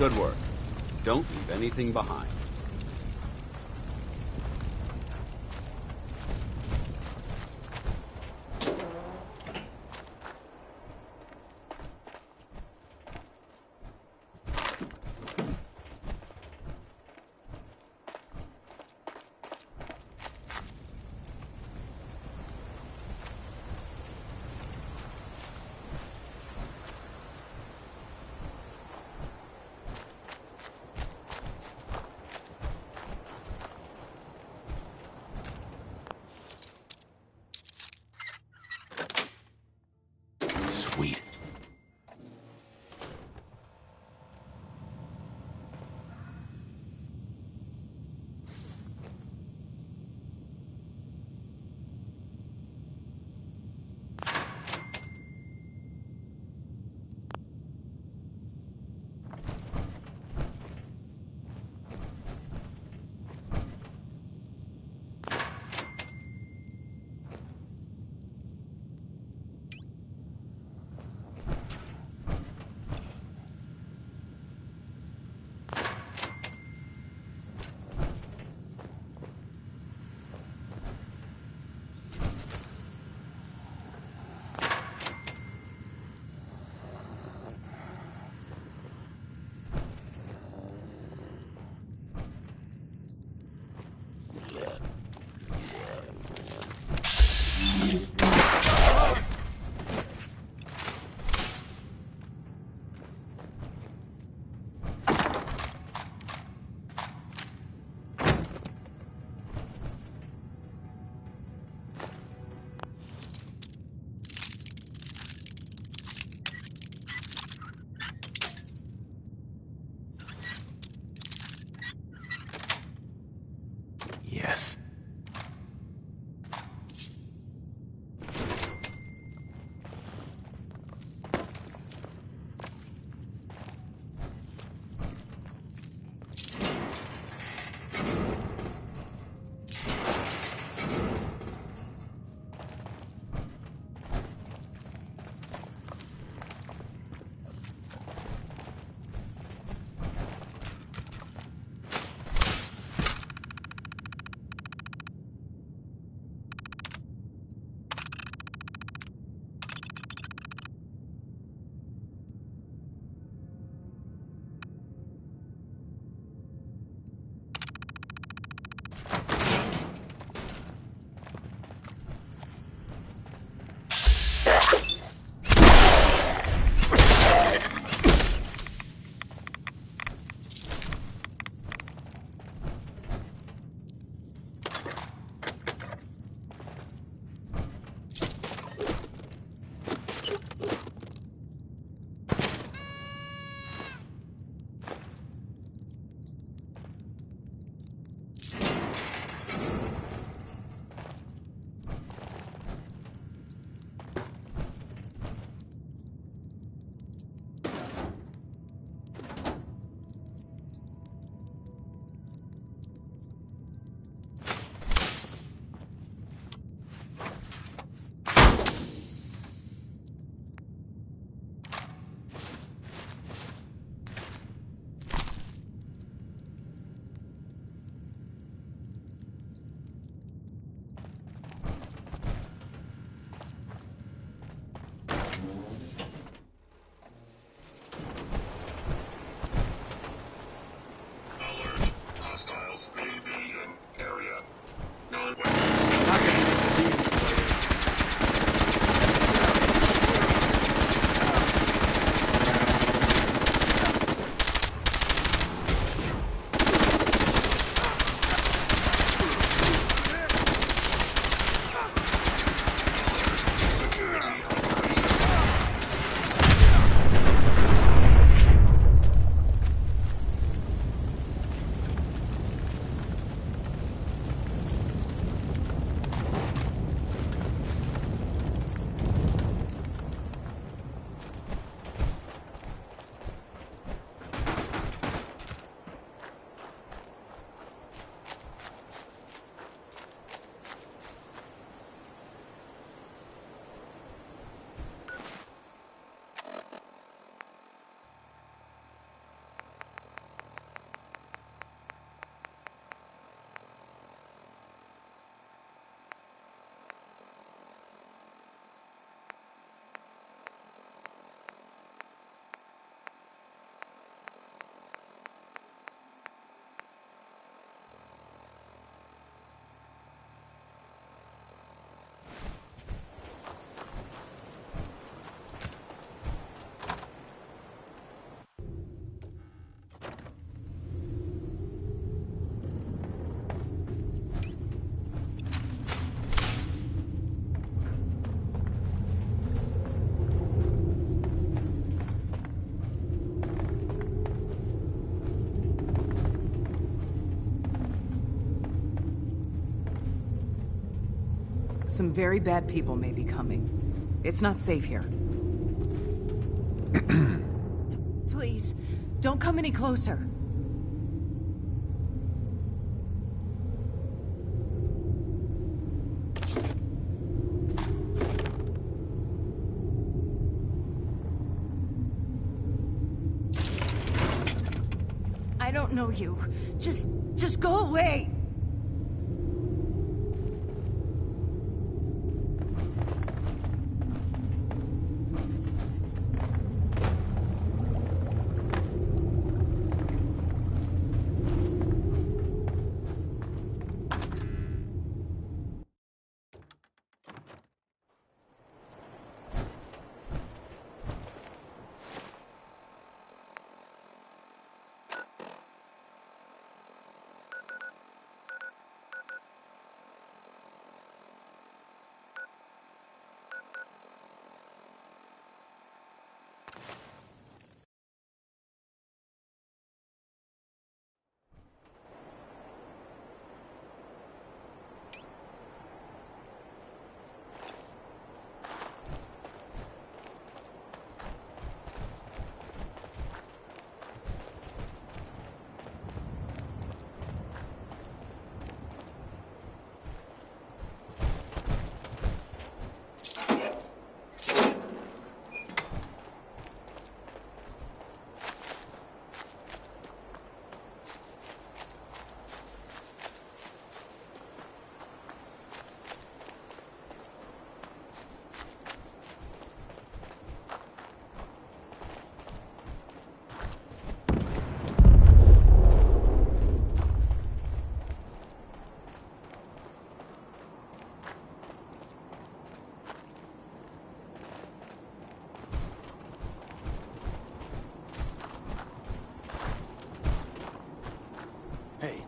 Good work. Don't leave anything behind. Some very bad people may be coming. It's not safe here. Please, don't come any closer. I don't know you. Just go away. Hey.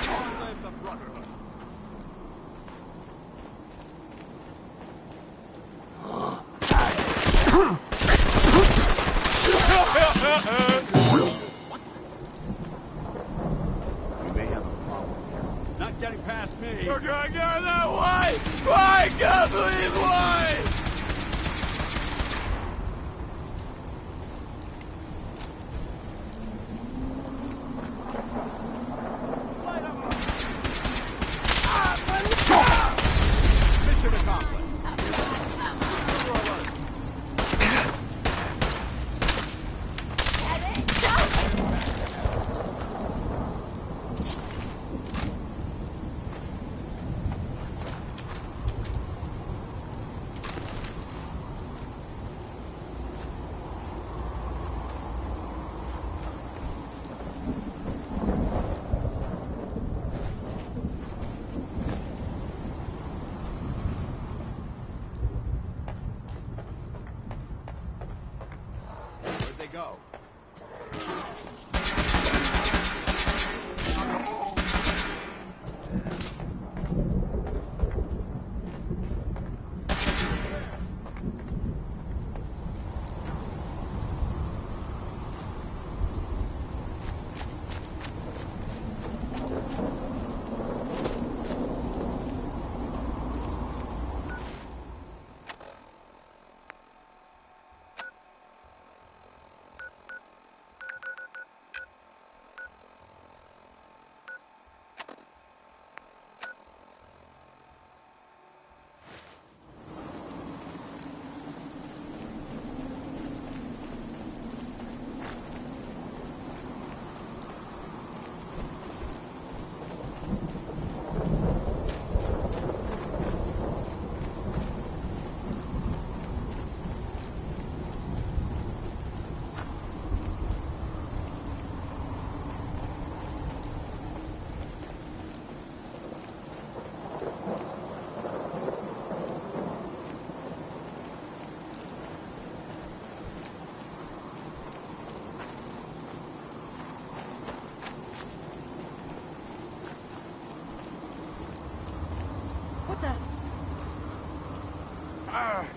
Long live the Brotherhood. We may have a problem here. Not getting past me. We're going down that way! Why? God, please, why? Mission accomplished. Where'd they go?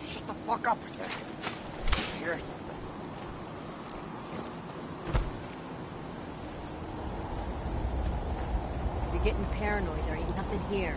Shut the fuck up a second. Hear something. getting paranoid. There ain't nothing here.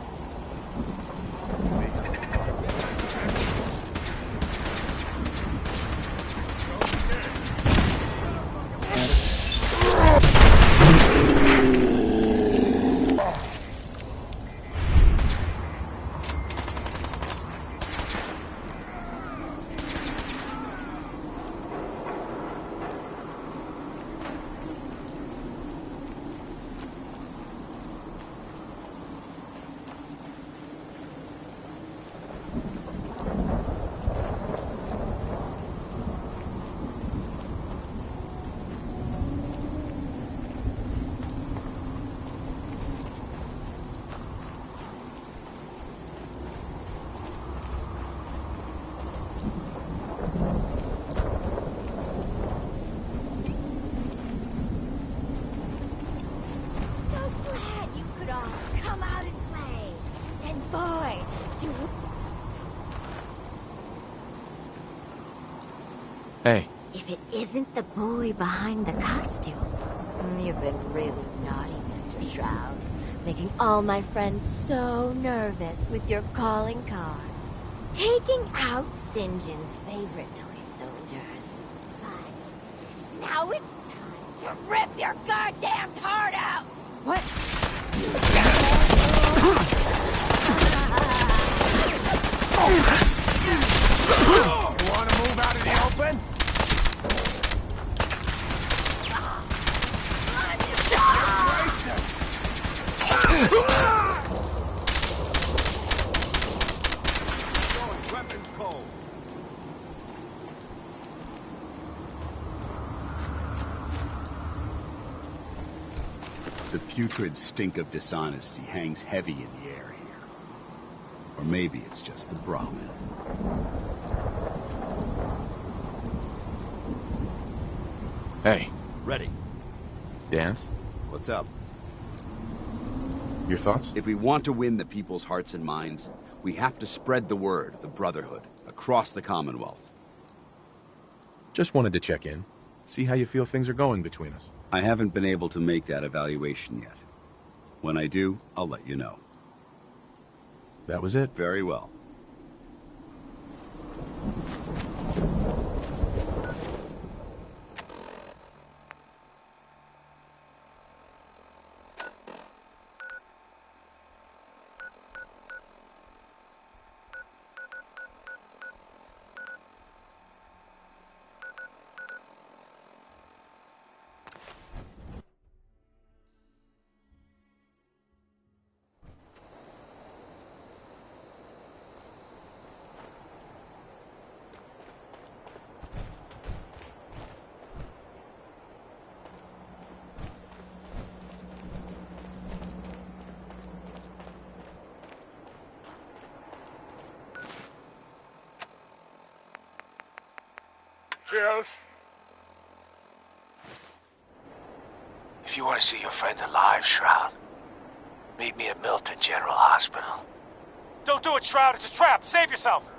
Hey. If it isn't the boy behind the costume, you've been really naughty, Mr. Shroud. Making all my friends so nervous with your calling cards. Taking out St. John's favorite toy soldiers. But now it's time to rip your goddamn heart out! What? You want to move out of the open? Weapons cold. The putrid stink of dishonesty hangs heavy in the air here. Or maybe it's just the Brahmin. Hey. Ready. Dance? What's up? Your thoughts? If we want to win the people's hearts and minds, we have to spread the word of the Brotherhood across the Commonwealth. Just wanted to check in. See how you feel things are going between us. I haven't been able to make that evaluation yet. When I do, I'll let you know. That was it? Very well. Yes? If you want to see your friend alive, Shroud, meet me at Milton General Hospital. Don't do it, Shroud. It's a trap. Save yourself.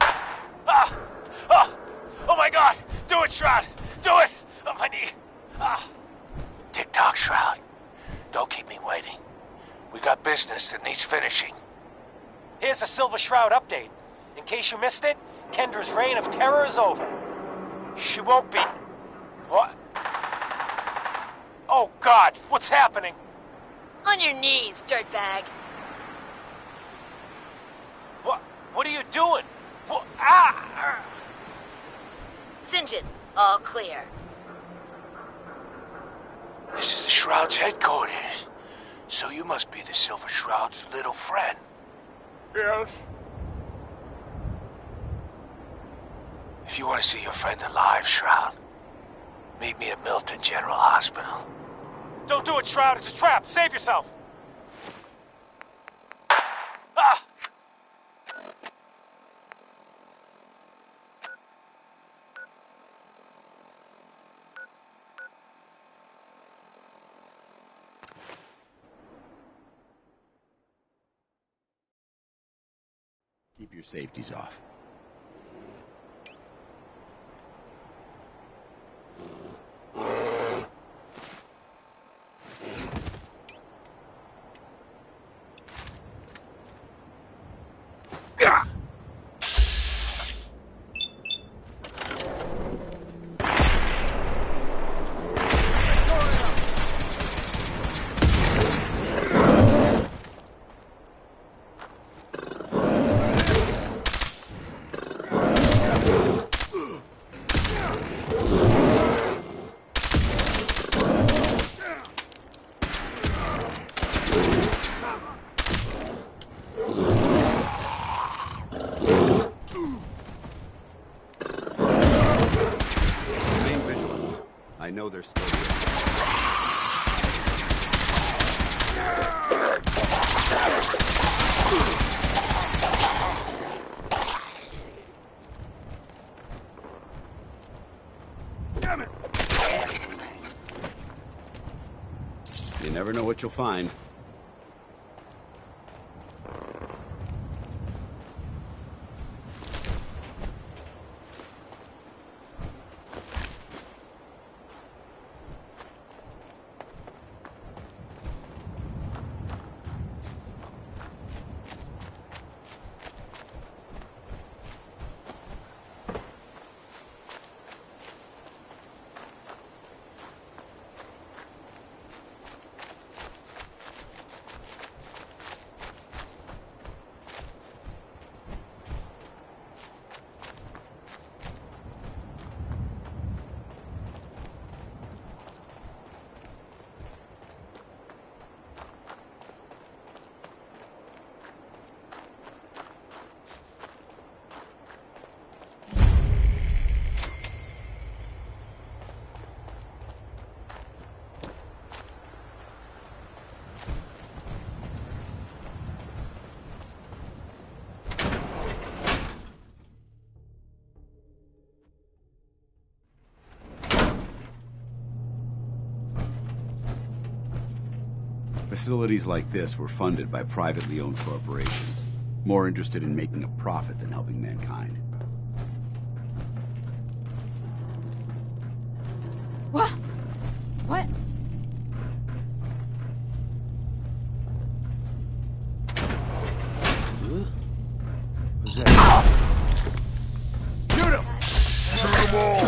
Ah! Ah! Oh my God! Do it, Shroud! Do it! On my knee. Ah! Tick-tock, Shroud. Don't keep me waiting. We got business that needs finishing. Here's the Silver Shroud update. In case you missed it, Kendra's reign of terror is over. She won't be... What? Oh, God! What's happening? On your knees, dirtbag. What are you doing? What? Ah! St. John, all clear. This is the Shroud's headquarters. So you must be the Silver Shroud's little friend. Yes? If you want to see your friend alive, Shroud, meet me at Milton General Hospital. Don't do it, Shroud. It's a trap. Save yourself. Ah! Keep your safeties off. I know they're still there. Damn it! You never know what you'll find. Facilities like this were funded by privately owned corporations, more interested in making a profit than helping mankind. What? What? Who's that? Shoot him! Shoot them all!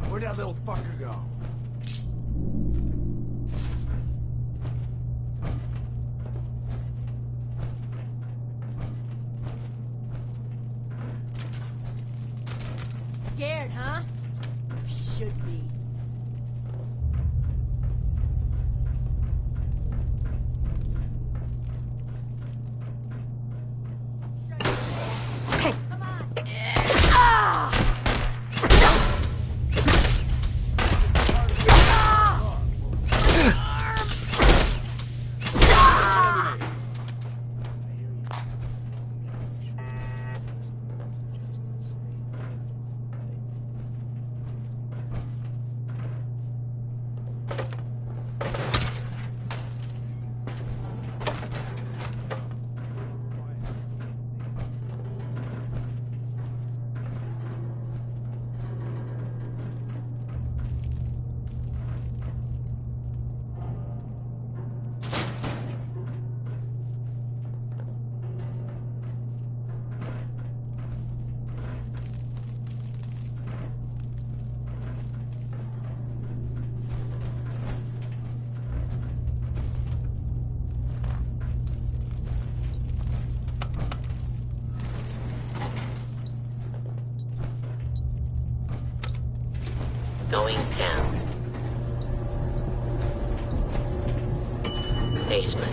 Where'd that little fucker go? Scared, huh? Should be. Hey! Come on! Going down. Basement.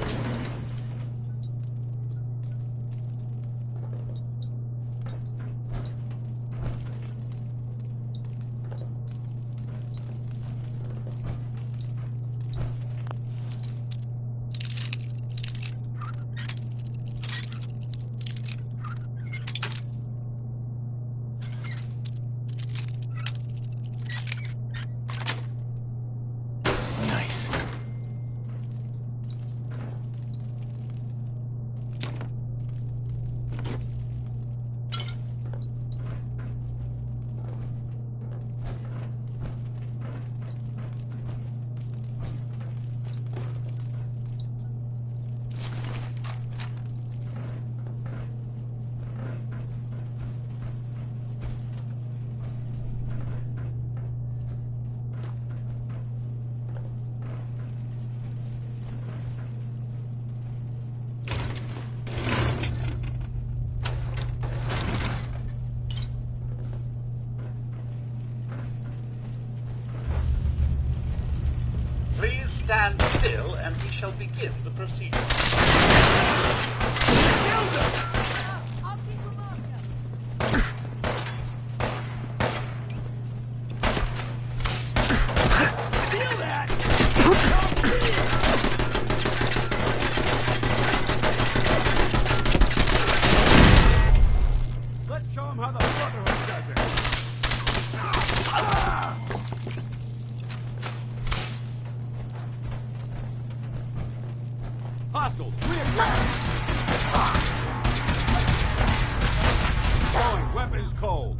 Nice. stand still and we shall begin the procedure. Let's show him how the Brotherhood does it. Hostiles, reattach! Throwing weapons cold.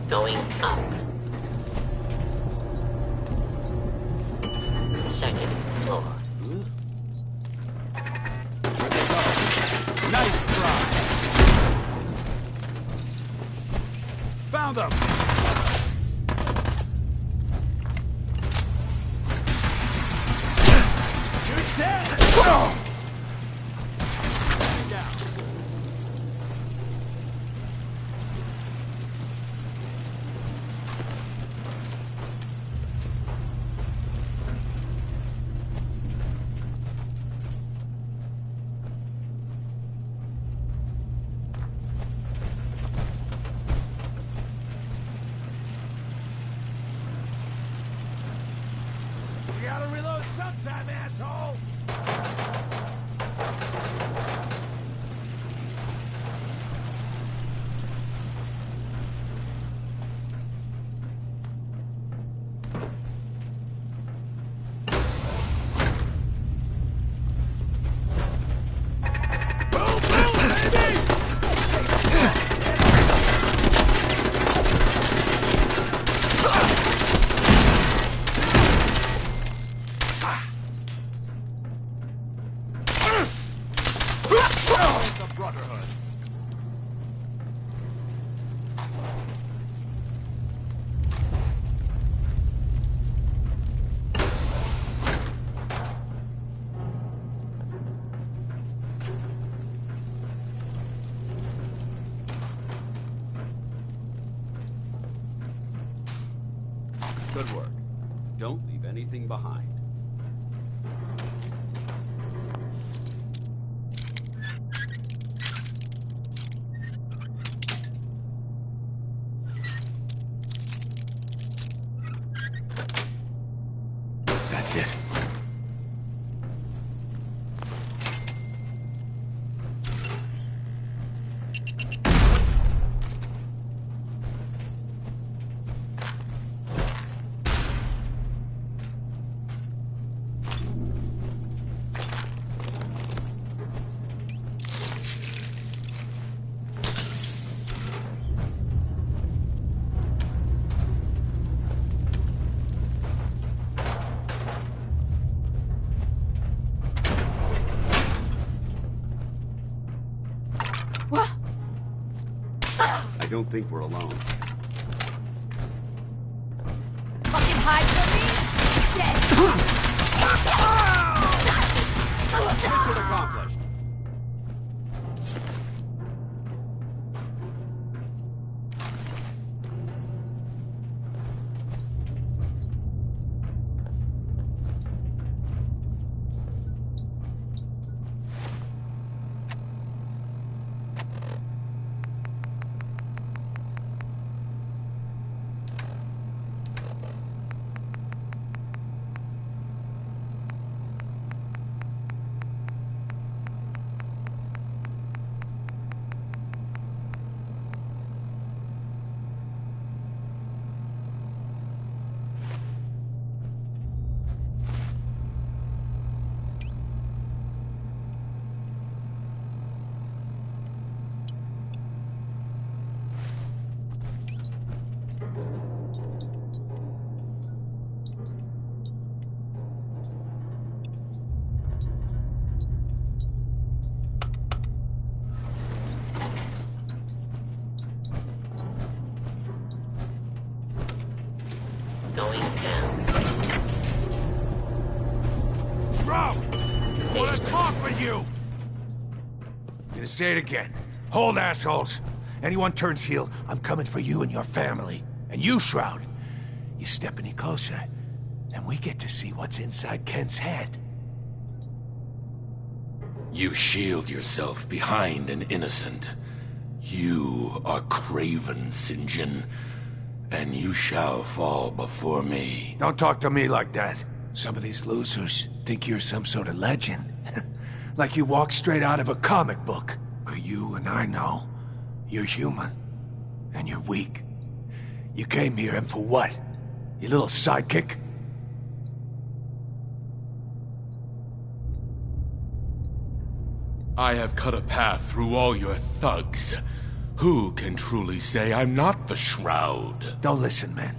Going up. Second floor. Where'd they go? Nice try. Found them. You're dead. Down. You gotta reload sometime, asshole! Boom, boom, baby! The Brotherhood. Good work. Don't leave anything behind. That's it. I don't think we're alone. Fucking hide from me! Dead! Mission accomplished. Going down. Bro! I wanna talk with you! I'm gonna say it again. Hold, assholes! Anyone turns heel, I'm coming for you and your family. And you, Shroud, you step any closer, and we get to see what's inside Kent's head. You shield yourself behind an innocent. You are craven, St. John, and you shall fall before me. Don't talk to me like that. Some of these losers think you're some sort of legend. Like you walk straight out of a comic book. But you and I know, you're human. And you're weak. You came here and for what? Your little sidekick? I have cut a path through all your thugs. Who can truly say I'm not the Shroud? Don't listen, man.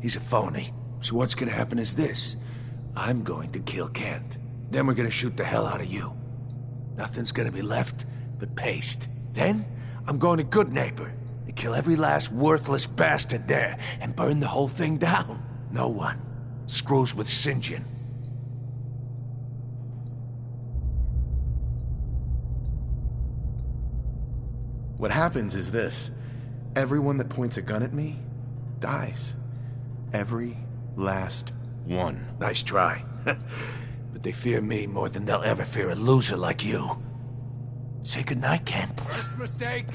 He's a phony. So what's gonna happen is this. I'm going to kill Kent. Then we're gonna shoot the hell out of you. Nothing's gonna be left but paste. Then, I'm going to Good Neighbor and kill every last worthless bastard there and burn the whole thing down. No one screws with St. John. What happens is this. Everyone that points a gun at me dies. Every last one. Nice try. But they fear me more than they'll ever fear a loser like you. Say goodnight, Kent. First mistake.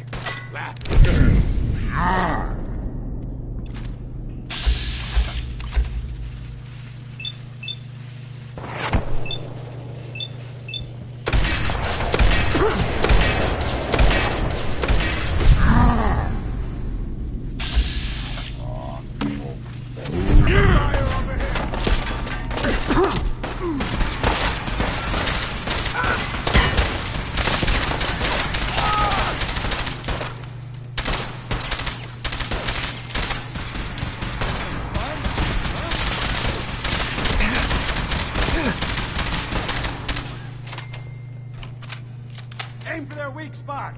Aim for their weak spot.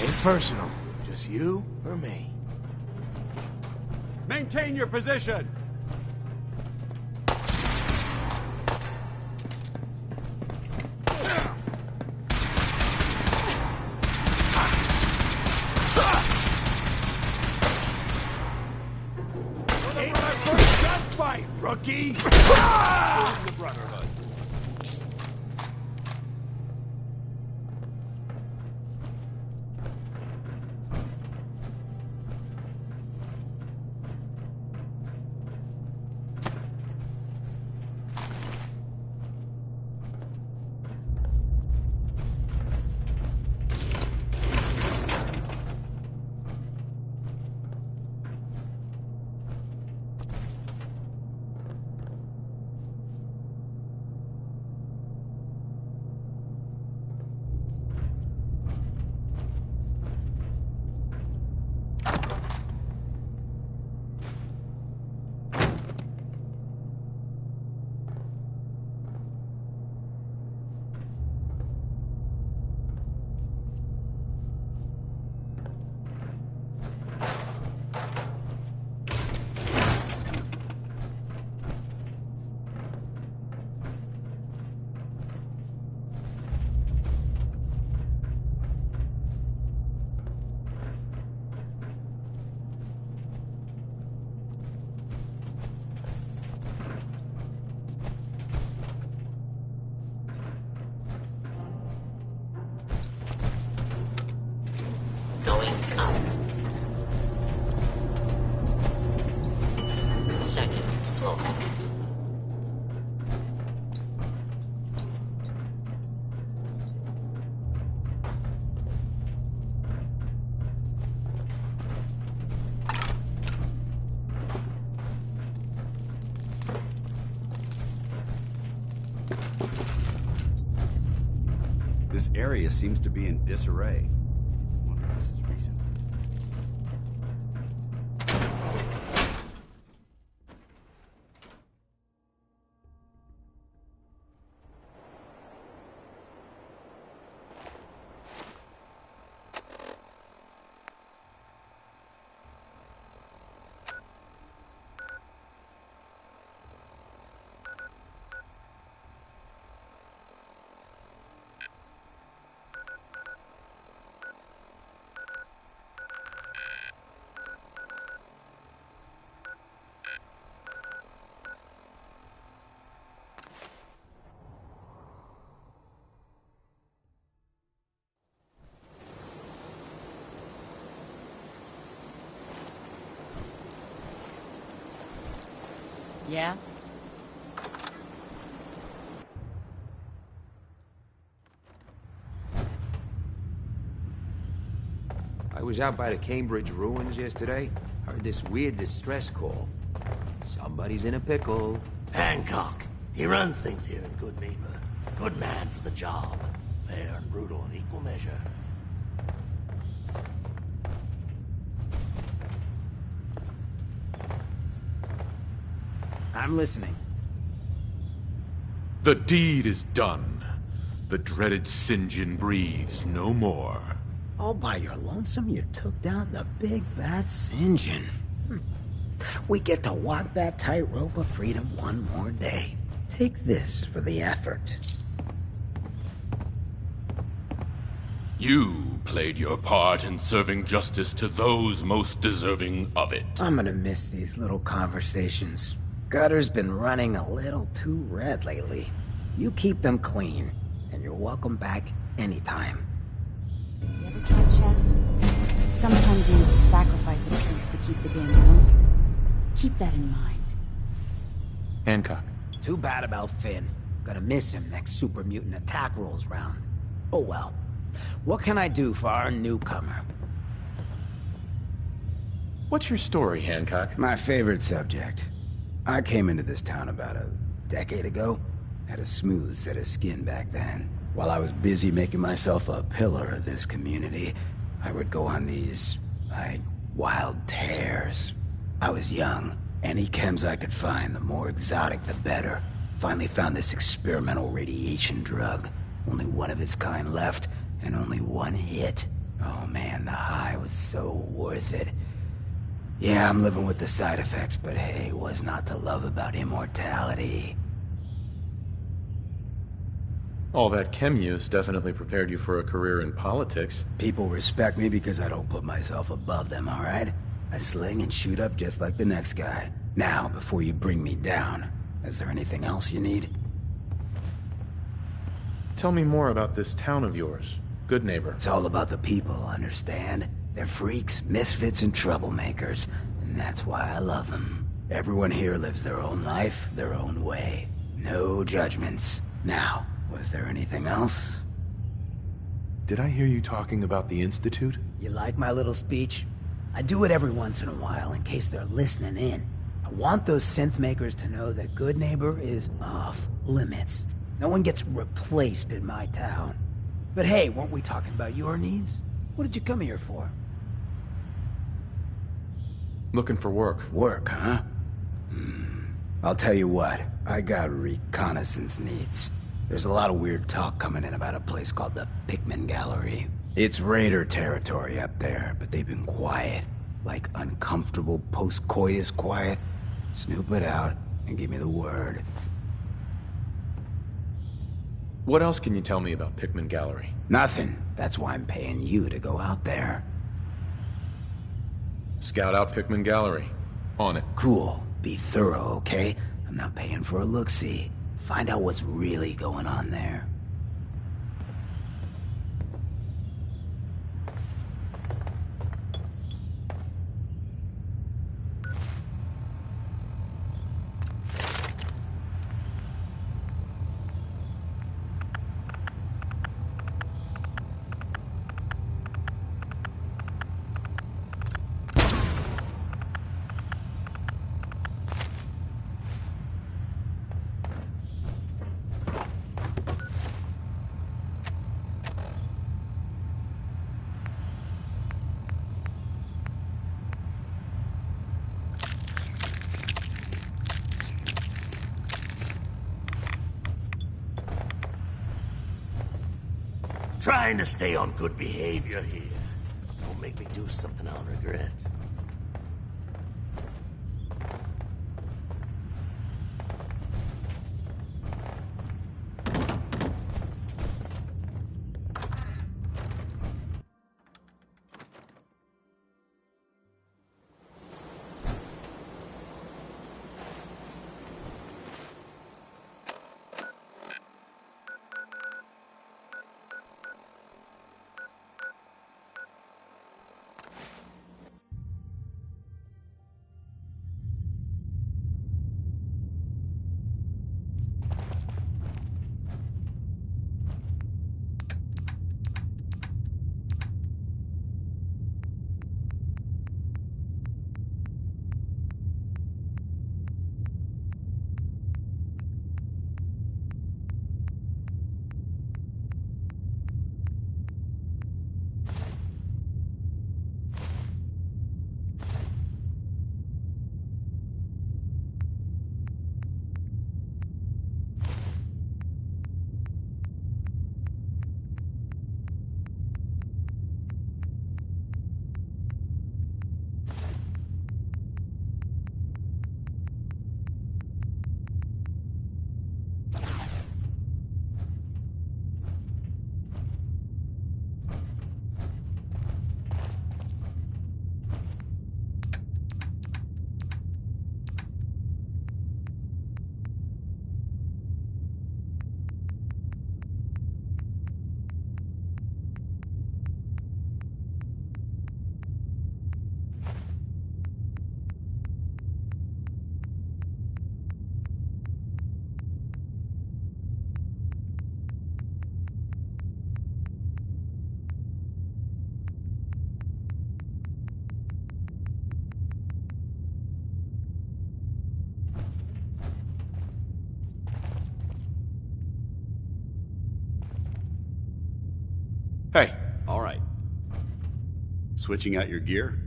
Ain't personal. Just you or me. Maintain your position. Ain't my first gunfight, rookie! The Brotherhood. Going up. Second floor. This area seems to be in disarray. Wonder if this is recent. Yeah? I was out by the Cambridge ruins yesterday. Heard this weird distress call. Somebody's in a pickle. Hancock. He runs things here in Good Neighbor. Good man for the job. Fair and brutal in equal measure. I'm listening. The deed is done. The dreaded St. John breathes no more. All by your lonesome, you took down the big bad St. John. We get to walk that tightrope of freedom one more day. Take this for the effort. You played your part in serving justice to those most deserving of it. I'm gonna miss these little conversations. Gutter's been running a little too red lately. You keep them clean, and you're welcome back anytime. You ever tried chess? Sometimes you need to sacrifice a piece to keep the game going. Keep that in mind. Hancock. Too bad about Finn. Gonna miss him next super mutant attack rolls round. Oh well. What can I do for our newcomer? What's your story, Hancock? My favorite subject. I came into this town about a decade ago. Had a smooth set of skin back then. While I was busy making myself a pillar of this community, I would go on these, wild tears. I was young. Any chems I could find, the more exotic the better. Finally found this experimental radiation drug. Only one of its kind left, and only one hit. Oh man, the high was so worth it. Yeah, I'm living with the side effects, but hey, what's not to love about immortality? All that chem use definitely prepared you for a career in politics. People respect me because I don't put myself above them, alright? I sling and shoot up just like the next guy. Now, before you bring me down, is there anything else you need? Tell me more about this town of yours, Good Neighbor. It's all about the people, understand? They're freaks, misfits, and troublemakers, and that's why I love them. Everyone here lives their own life, their own way. No judgments. Now, was there anything else? Did I hear you talking about the Institute? You like my little speech? I do it every once in a while in case they're listening in. I want those synth makers to know that Good Neighbor is off limits. No one gets replaced in my town. But hey, weren't we talking about your needs? What did you come here for? Looking for work. Work, huh? I'll tell you what, I got reconnaissance needs. There's a lot of weird talk coming in about a place called the Pikmin Gallery. It's raider territory up there, but they've been quiet. Like uncomfortable post-coitus quiet. Snoop it out and give me the word. What else can you tell me about Pikmin Gallery? Nothing. That's why I'm paying you to go out there. Scout out Pikmin Gallery. On it. Cool. Be thorough, okay? I'm not paying for a look-see. Find out what's really going on there. Trying to stay on good behavior here. Don't make me do something I'll regret. Hey. All right. Switching out your gear?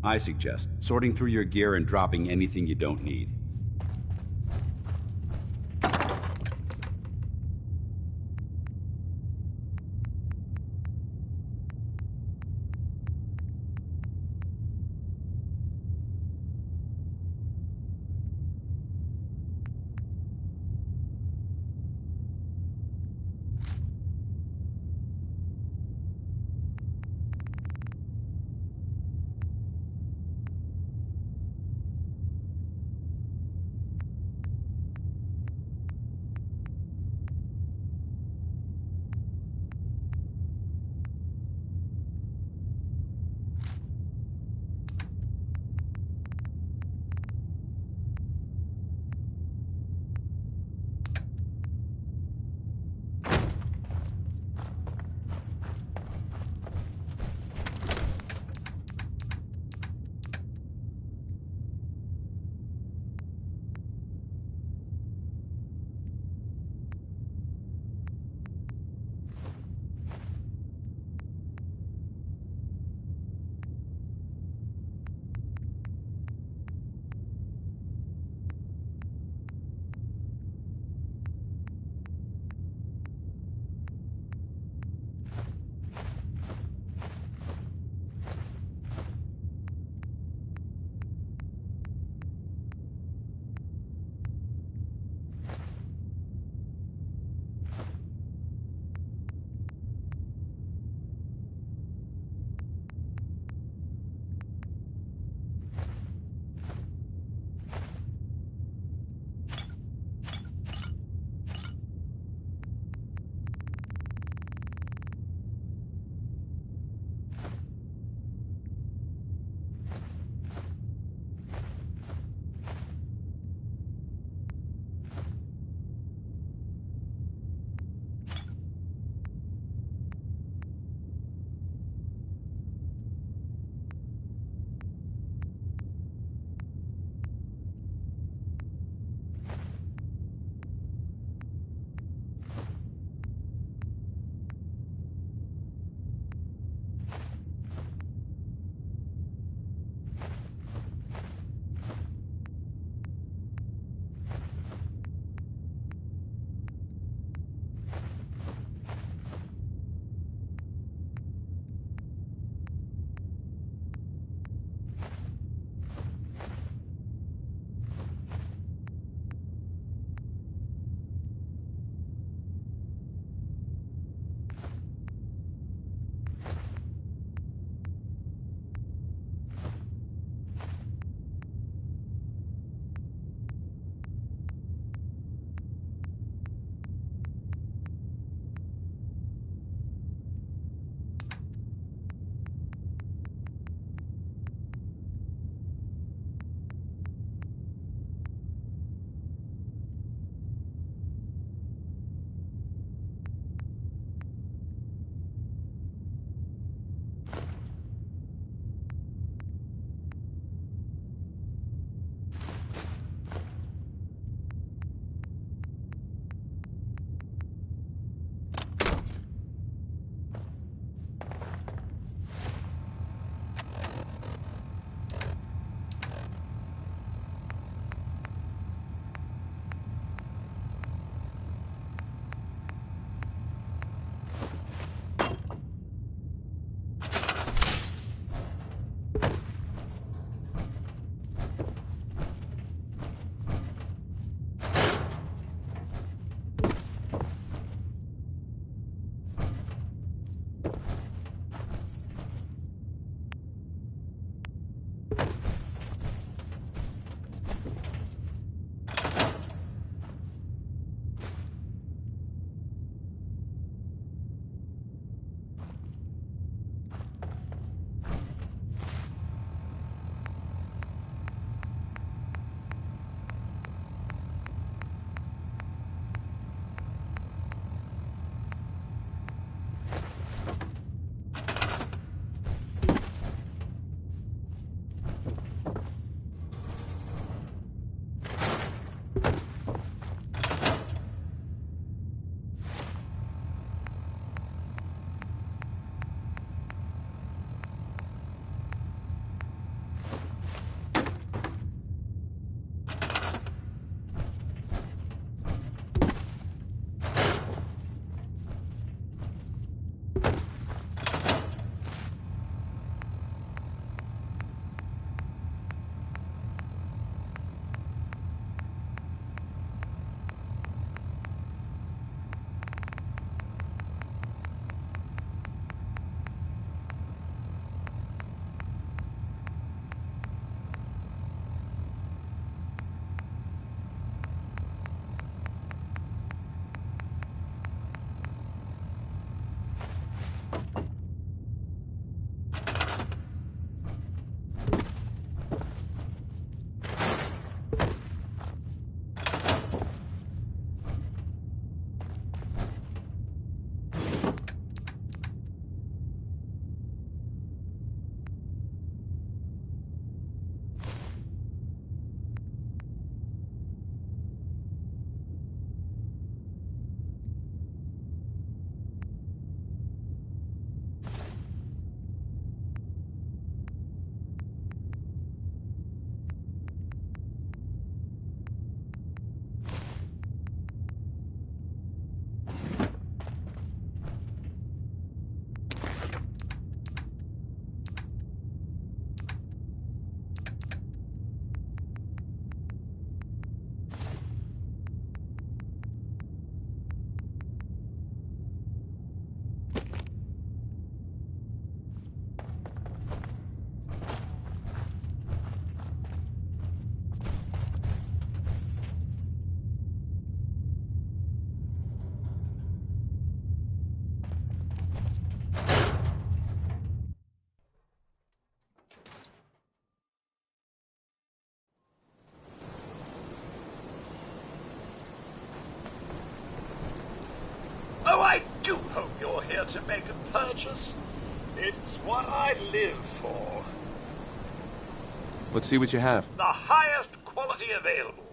I suggest sorting through your gear and dropping anything you don't need. you're here to make a purchase. It's what I live for. Let's see what you have. The highest quality available.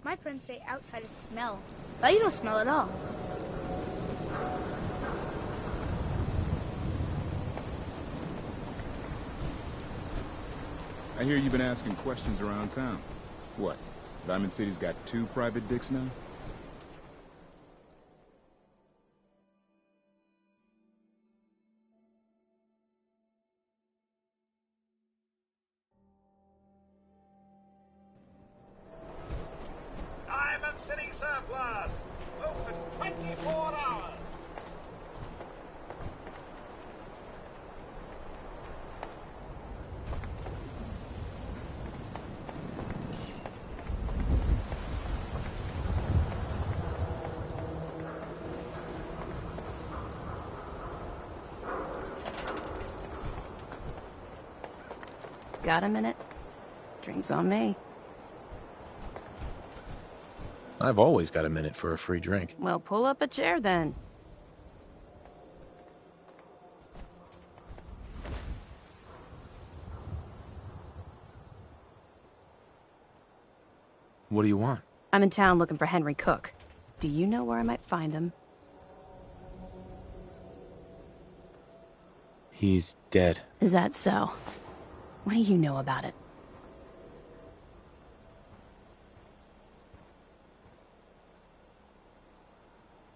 My friends say outsiders smell, but you don't smell at all. I hear you've been asking questions around town. What? Diamond City's got 2 private dicks now? Diamond City Surplus! Open 24 hours! Got a minute? Drinks on me. I've always got a minute for a free drink. Well, pull up a chair then. What do you want? I'm in town looking for Henry Cook. Do you know where I might find him? He's dead. Is that so? What do you know about it?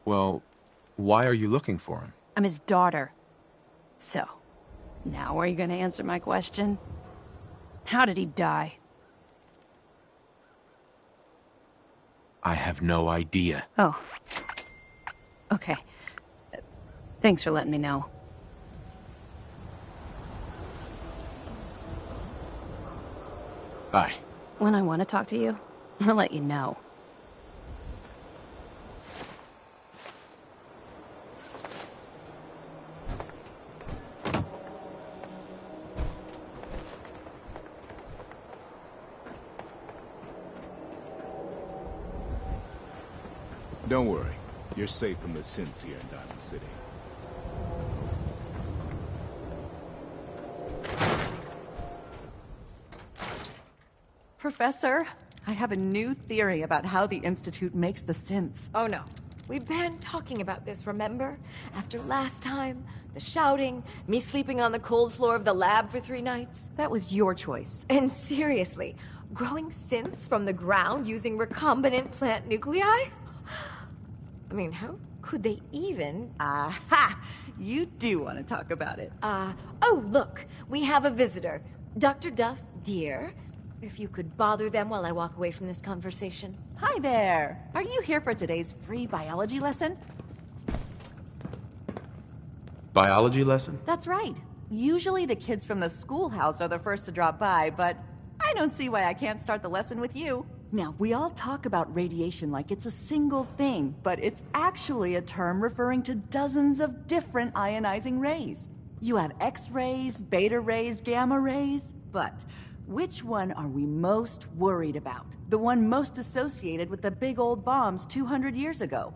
Well, why are you looking for him? I'm his daughter. So, now are you gonna answer my question? How did he die? I have no idea. Oh. Okay. Thanks for letting me know. Bye. When I want to talk to you, I'll let you know. Don't worry. You're safe from the synths here in Diamond City. Professor, I have a new theory about how the Institute makes the synths. Oh no. We banned talking about this, remember? After last time, the shouting, me sleeping on the cold floor of the lab for 3 nights. That was your choice. And seriously, growing synths from the ground using recombinant plant nuclei? I mean, how could they even? Aha! You do want to talk about it. Oh, look, we have a visitor. Dr. Duff, dear. If you could bother them while I walk away from this conversation. Hi there. Are you here for today's free biology lesson? Biology lesson? That's right. Usually the kids from the schoolhouse are the first to drop by, but I don't see why I can't start the lesson with you. Now, we all talk about radiation like it's a single thing, but it's actually a term referring to dozens of different ionizing rays. You have X-rays, beta rays, gamma rays, but which one are we most worried about? The one most associated with the big old bombs 200 years ago.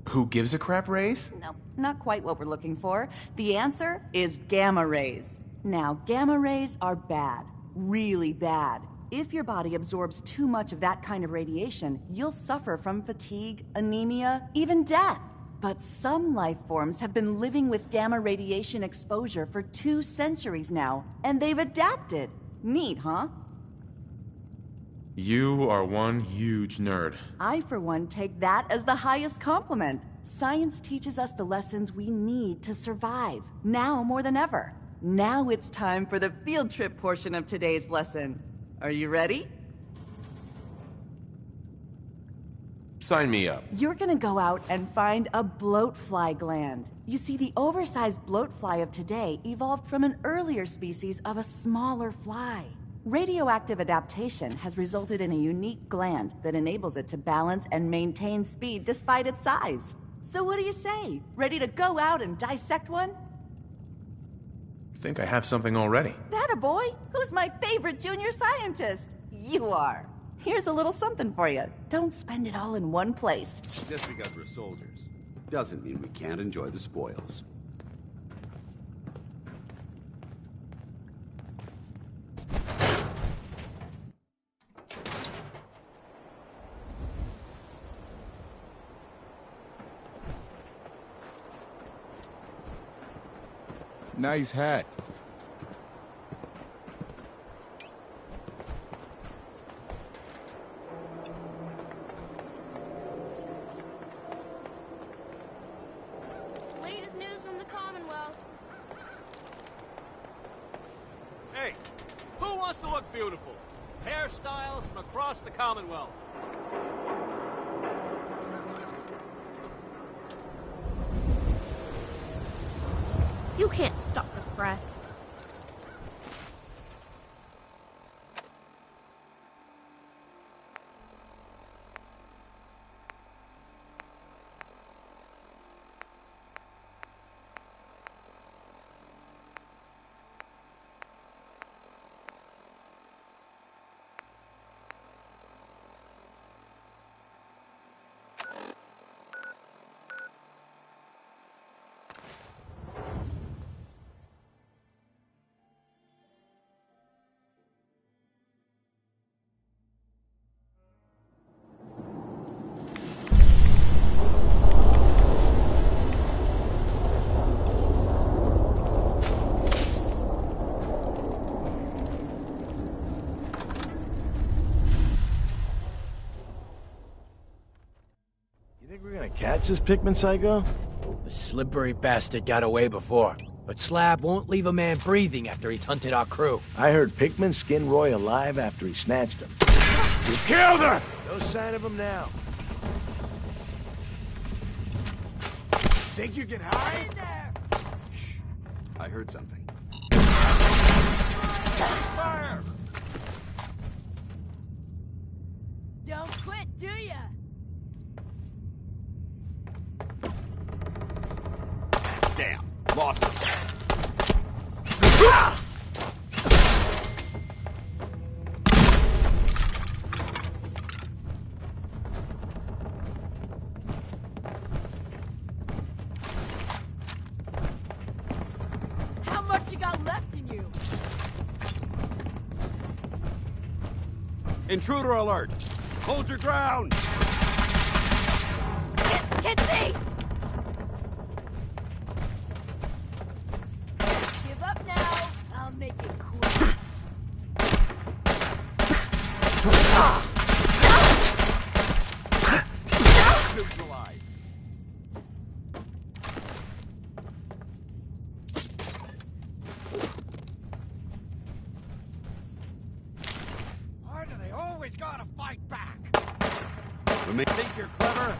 Who gives a crap rays? No, not quite what we're looking for. The answer is gamma rays. Now, gamma rays are bad. Really bad. If your body absorbs too much of that kind of radiation, you'll suffer from fatigue, anemia, even death. But some life forms have been living with gamma radiation exposure for 2 centuries now, and they've adapted. Neat, huh? You are one huge nerd. I, for one, take that as the highest compliment. Science teaches us the lessons we need to survive, now more than ever. Now it's time for the field trip portion of today's lesson. Are you ready? Sign me up. You're gonna go out and find a bloatfly gland. You see, the oversized bloatfly of today evolved from an earlier species of a smaller fly. Radioactive adaptation has resulted in a unique gland that enables it to balance and maintain speed despite its size. So what do you say? Ready to go out and dissect one? I think I have something already. That a boy? Who's my favorite junior scientist? You are. Here's a little something for you. Don't spend it all in one place. Just because we're soldiers doesn't mean we can't enjoy the spoils. Nice hat. Latest news from the Commonwealth. Hey, who wants to look beautiful? Hairstyles from across the Commonwealth. You can't stop the press. Catch this Pikmin psycho? The slippery bastard got away before, but Slab won't leave a man breathing after he's hunted our crew. I heard Pikmin skinned Roy alive after he snatched him. You killed her! No sign of him now. Think you can hide? Shh. I heard something. Fire! Don't quit, do ya? Damn, lost him. what you got left in you. Intruder alert! Hold your ground! Can't see! Give up now. I'll make it quick. Neutralize. Why do they always gotta fight back? Think you're clever?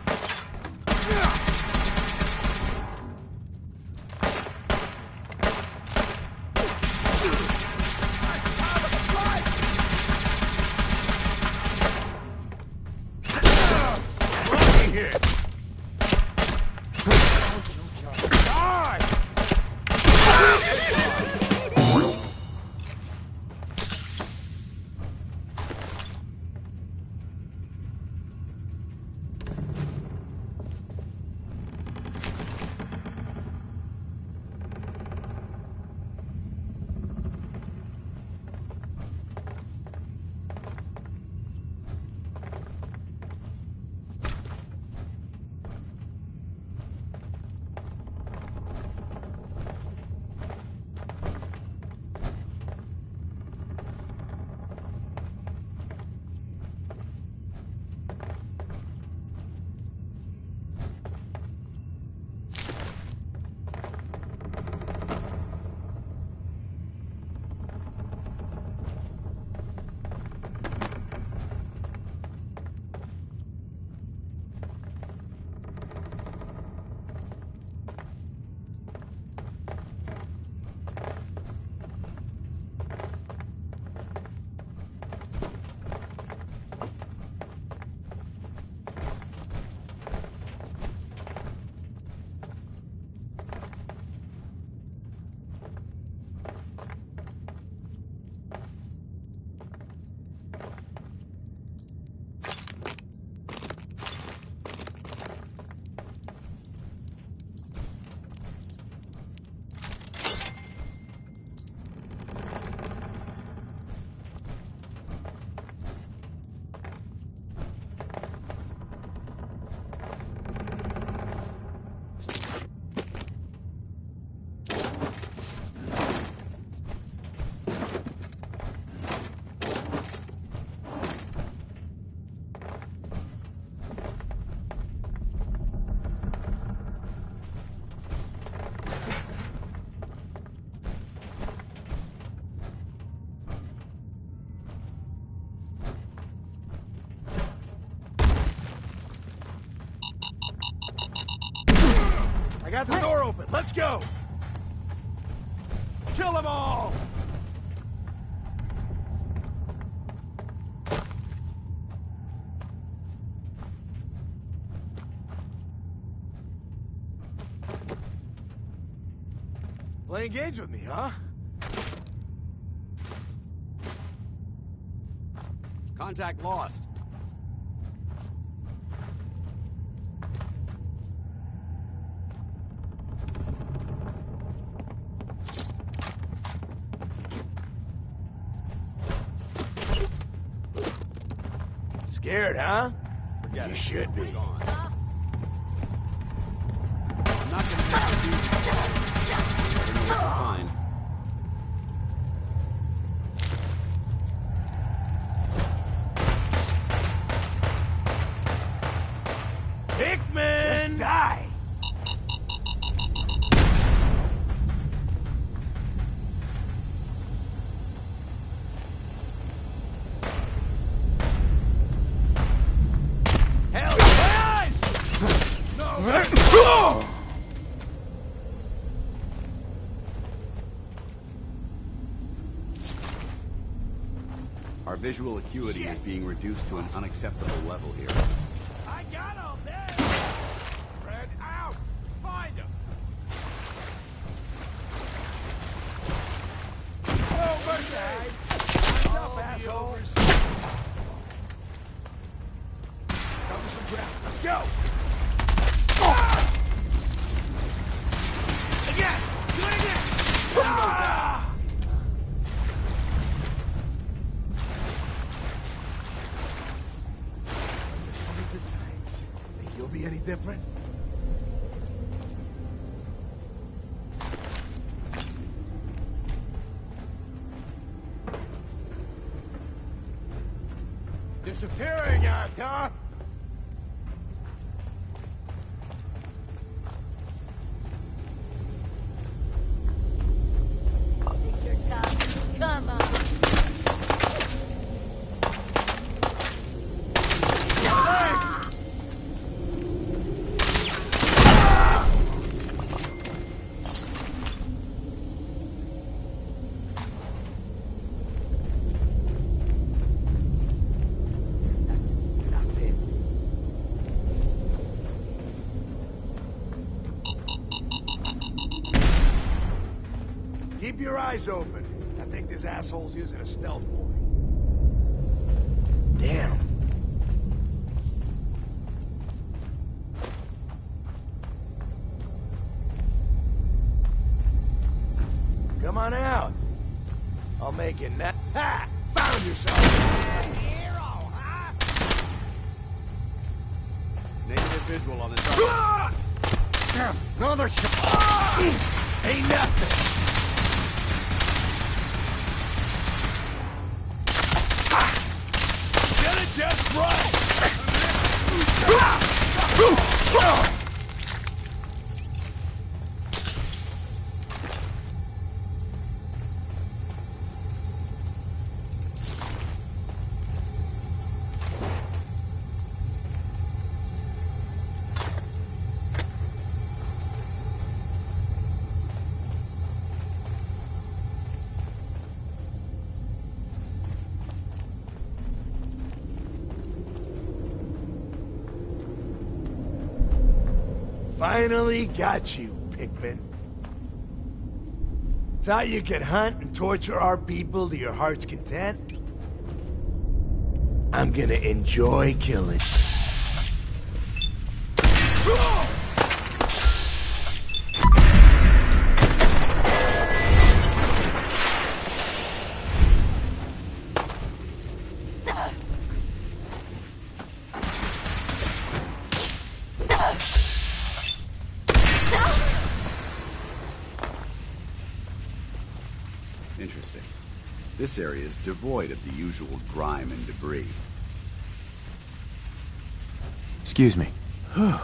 I got the door open. Let's go! Kill them all! Playing games with me, huh? Contact lost. Scared, huh? Forget you should be. I'm not gonna make this easy. I don't know what to find. Hickman! Just die! Our visual acuity is being reduced to an unacceptable level here. I got him there! Spread out! Find him! Over there! Hands up, asshole! Cover some ground. Let's go! Again! Do it again! different? Disappearing act, huh? Take your time. Come on. Keep your eyes open. I think this asshole's using a stealth boy. Damn. Come on out. I'll make it now. Ha! Found yourself. Hero, huh? Negative visual on the target. Damn, another shot. Ain't nothing. Just run! Finally got you, Pikmin. Thought you could hunt and torture our people to your heart's content? I'm gonna enjoy killing. Interesting. This area is devoid of the usual grime and debris. Excuse me. That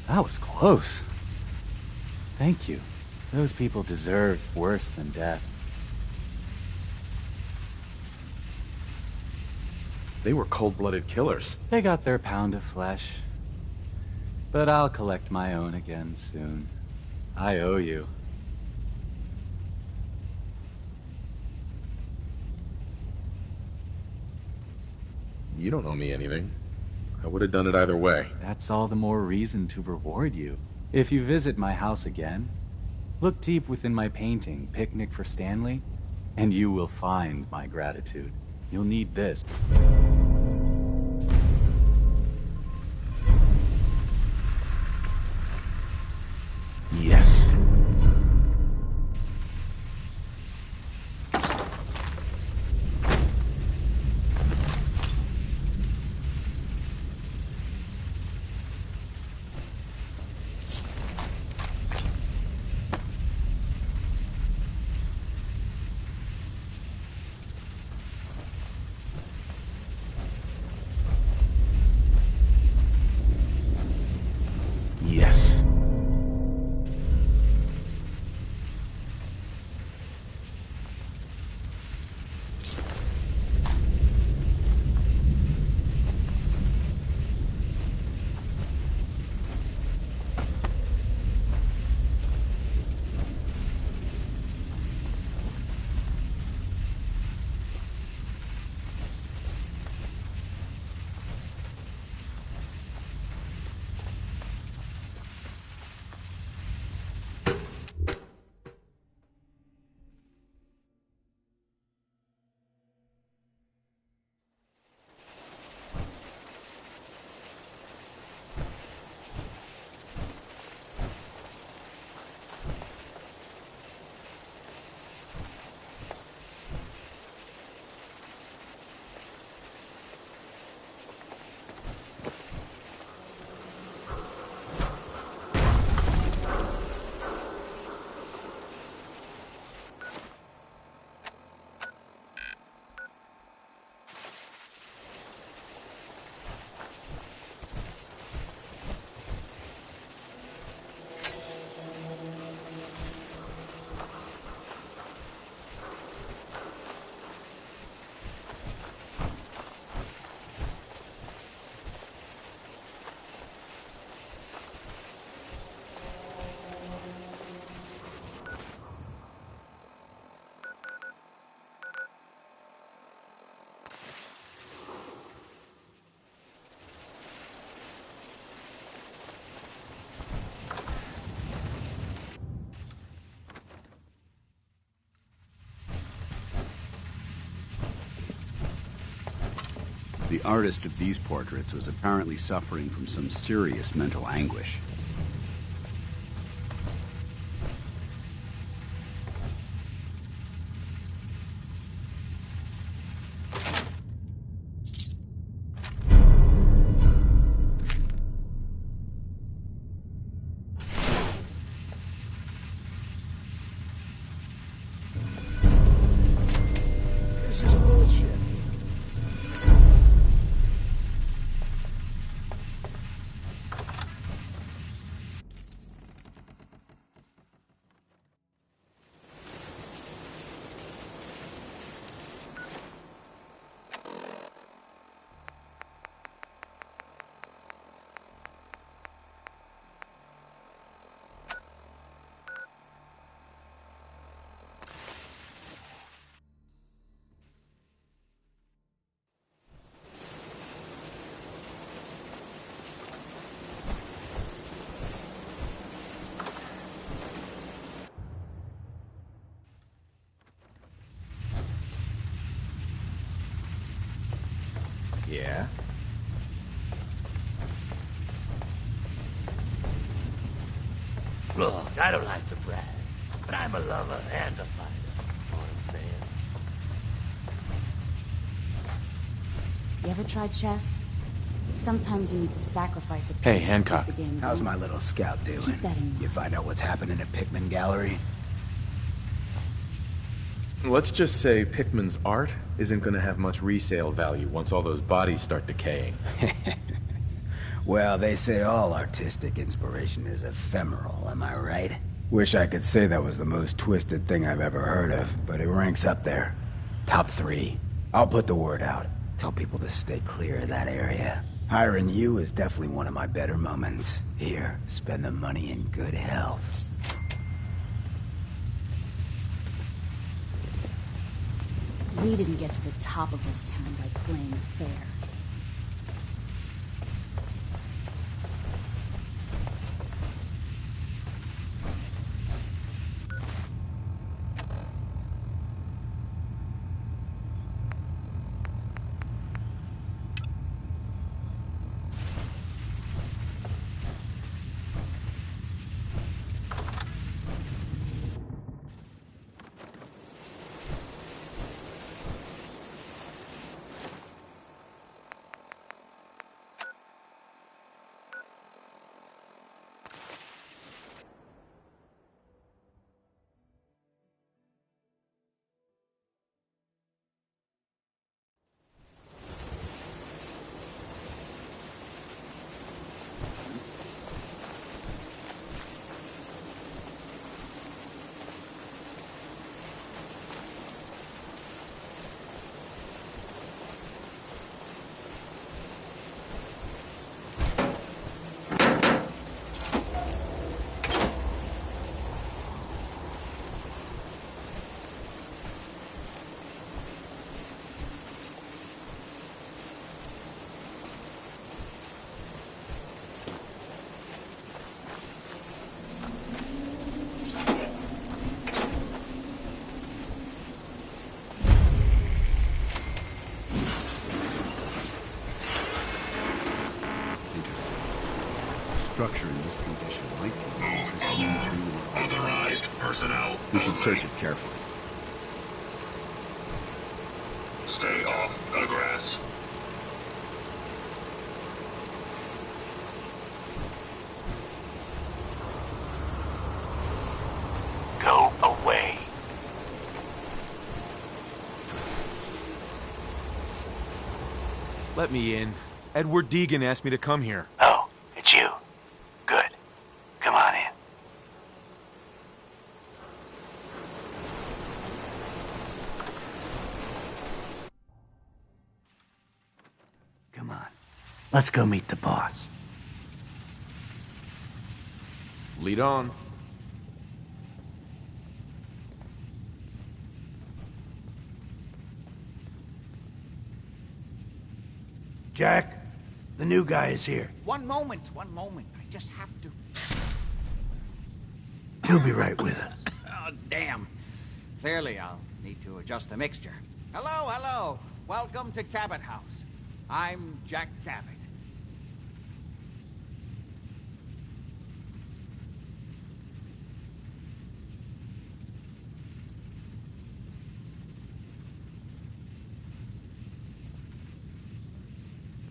was close. Thank you. Those people deserved worse than death. They were cold-blooded killers. They got their pound of flesh. But I'll collect my own again soon. I owe you. You don't owe me anything. I would have done it either way. That's all the more reason to reward you. If you visit my house again, look deep within my painting, Picnic for Stanley, and you will find my gratitude. You'll need this. Yes. The artist of these portraits was apparently suffering from some serious mental anguish. This is bullshit. Yeah? Look, I don't like to brag, but I'm a lover and a fighter. Know what I'm saying? You ever tried chess? Sometimes you need to sacrifice a piece Hey, to Hancock. keep the game How's going. my little scout doing? Keep that in mind. You find out what's happening at Pickman Gallery? Let's just say Pickman's art isn't gonna have much resale value once all those bodies start decaying. Well, they say all artistic inspiration is ephemeral, am I right? Wish I could say that was the most twisted thing I've ever heard of, but it ranks up there. Top 3. I'll put the word out. Tell people to stay clear of that area. Hiring you is definitely one of my better moments. Here, spend the money in good health. We didn't get to the top of this town by playing fair. Structure in this condition might contain system material. Authorized personnel. We should search it carefully. Stay off the grass. Go away. Let me in. Edward Deegan asked me to come here. Oh, it's you. Good. Come on in. Come on. Let's go meet the boss. Lead on. Jack, the new guy is here. One moment. I just have to... He'll be right with us. Oh, damn. Clearly, I'll need to adjust the mixture. Hello. Welcome to Cabot House. I'm Jack Cabot.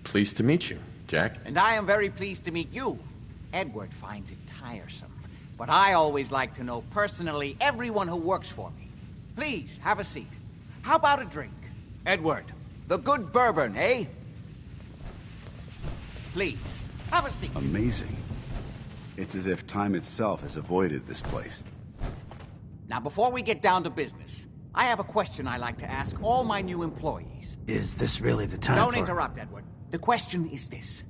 Pleased to meet you, Jack. And I am very pleased to meet you. Edward finds it tiresome, but I always like to know personally everyone who works for me. Please, have a seat. How about a drink? Edward, the good bourbon, eh? Please, have a seat. Amazing. It's as if time itself has avoided this place. Now, before we get down to business, I have a question I like to ask all my new employees. Is this really the time Don't for... interrupt, Edward. The question is this.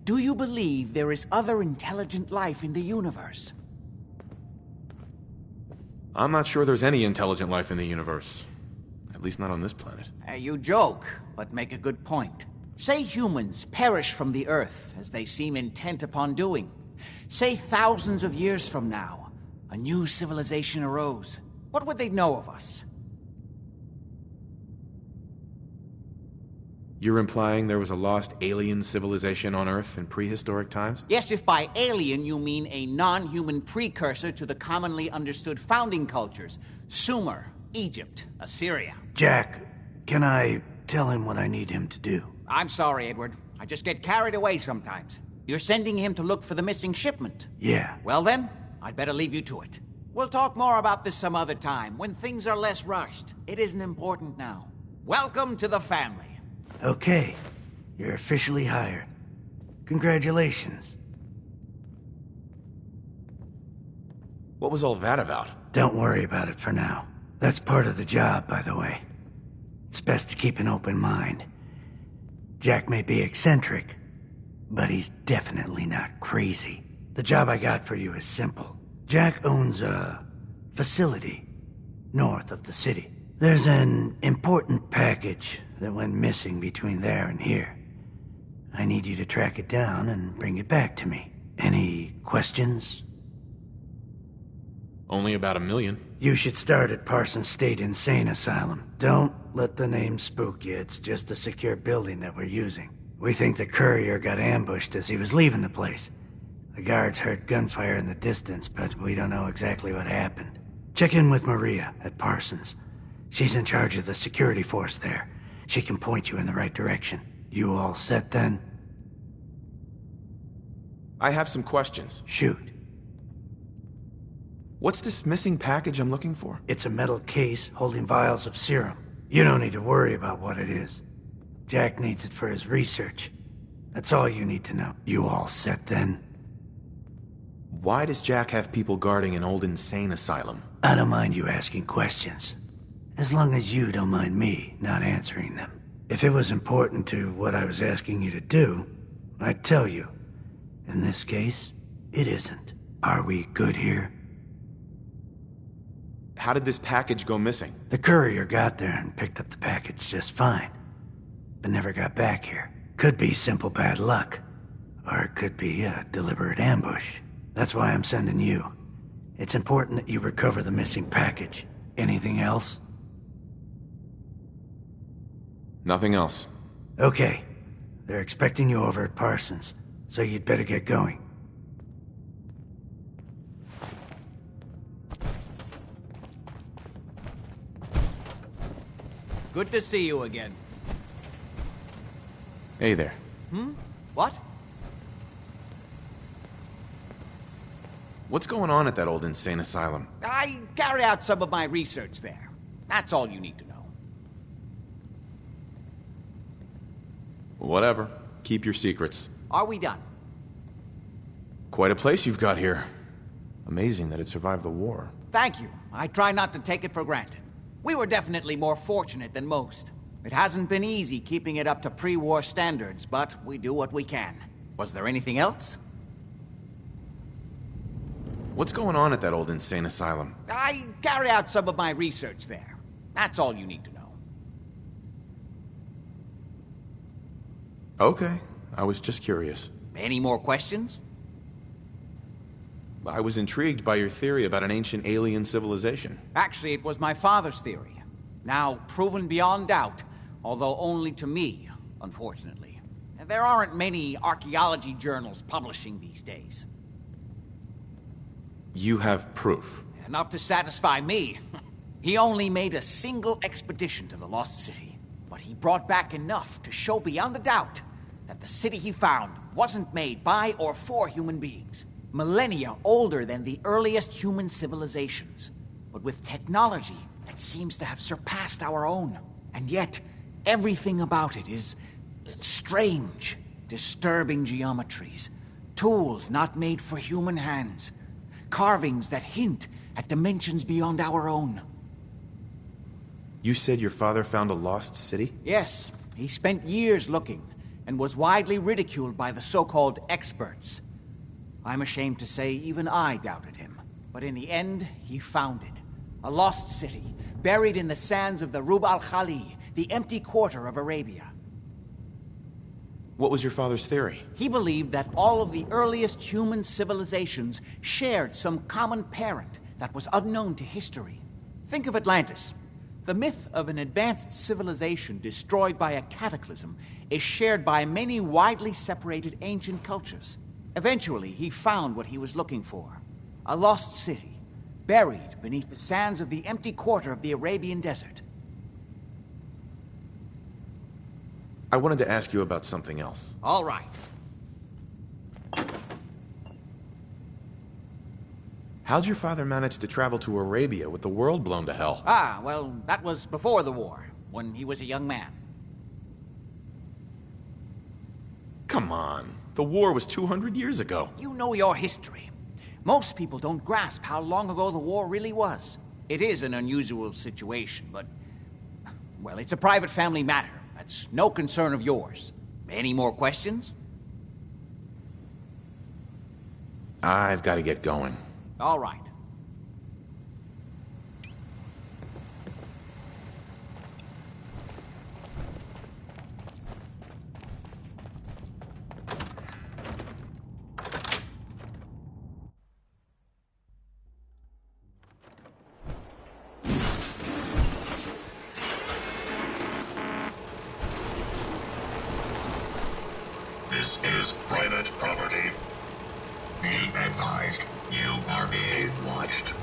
Do you believe there is other intelligent life in the universe? I'm not sure there's any intelligent life in the universe. At least not on this planet. You joke, but make a good point. Say humans perish from the Earth, as they seem intent upon doing. Say thousands of years from now, a new civilization arose. What would they know of us? You're implying there was a lost alien civilization on Earth in prehistoric times? Yes, if by alien you mean a non-human precursor to the commonly understood founding cultures. Sumer, Egypt, Assyria. Jack, can I tell him what I need him to do? I'm sorry, Edward. I just get carried away sometimes. You're sending him to look for the missing shipment? Yeah. Well then, I'd better leave you to it. We'll talk more about this some other time, when things are less rushed. It isn't important now. Welcome to the family. Okay. You're officially hired. Congratulations. What was all that about? Don't worry about it for now. That's part of the job, by the way. It's best to keep an open mind. Jack may be eccentric, but he's definitely not crazy. The job I got for you is simple. Jack owns a facility north of the city. There's an important package that went missing between there and here. I need you to track it down and bring it back to me. Any questions? Only about 1 million. You should start at Parsons State Insane Asylum. Don't let the name spook you. It's just a secure building that we're using. We think the courier got ambushed as he was leaving the place. The guards heard gunfire in the distance, but we don't know exactly what happened. Check in with Maria at Parsons. She's in charge of the security force there. She can point you in the right direction. You all set then? I have some questions. Shoot. What's this missing package I'm looking for? It's a metal case holding vials of serum. You don't need to worry about what it is. Jack needs it for his research. That's all you need to know. You all set then? Why does Jack have people guarding an old insane asylum? I don't mind you asking questions. As long as you don't mind me not answering them. If it was important to what I was asking you to do, I'd tell you. In this case, it isn't. Are we good here? How did this package go missing? The courier got there and picked up the package just fine, but never got back here. Could be simple bad luck, or it could be a deliberate ambush. That's why I'm sending you. It's important that you recover the missing package. Anything else? Nothing else. Okay. They're expecting you over at Parsons, so you'd better get going. Good to see you again. Hey there. What? What's going on at that old insane asylum? I carry out some of my research there. That's all you need to know. Whatever. Keep your secrets. Are we done? Quite a place you've got here. Amazing that it survived the war. Thank you. I try not to take it for granted. We were definitely more fortunate than most. It hasn't been easy keeping it up to pre-war standards, but we do what we can. Was there anything else? What's going on at that old insane asylum? I carry out some of my research there. That's all you need to know. Okay. I was just curious. Any more questions? I was intrigued by your theory about an ancient alien civilization. Actually, it was my father's theory. Now proven beyond doubt, although only to me. unfortunately. There aren't many archaeology journals publishing these days. You have proof. Enough to satisfy me. He only made a single expedition to the Lost City, but he brought back enough to show beyond a doubt that the city he found wasn't made by or for human beings. Millennia older than the earliest human civilizations, but with technology that seems to have surpassed our own. And yet, everything about it is strange, disturbing geometries, tools not made for human hands, carvings that hint at dimensions beyond our own. You said your father found a lost city? Yes, he spent years looking, and was widely ridiculed by the so-called experts. I'm ashamed to say even I doubted him. But in the end, he found it. A lost city, buried in the sands of the Rub al-Khali, the empty quarter of Arabia. What was your father's theory? He believed that all of the earliest human civilizations shared some common parent that was unknown to history. Think of Atlantis. The myth of an advanced civilization destroyed by a cataclysm is shared by many widely separated ancient cultures. Eventually, he found what he was looking for. A lost city, buried beneath the sands of the empty quarter of the Arabian desert. I wanted to ask you about something else. All right. How'd your father manage to travel to Arabia with the world blown to hell? Ah, well, that was before the war, when he was a young man. Come on. The war was 200 years ago. You know your history. Most people don't grasp how long ago the war really was. It is an unusual situation, but... well, it's a private family matter. That's no concern of yours. Any more questions? I've got to get going. All right. This is private property. Be advised, you are being watched.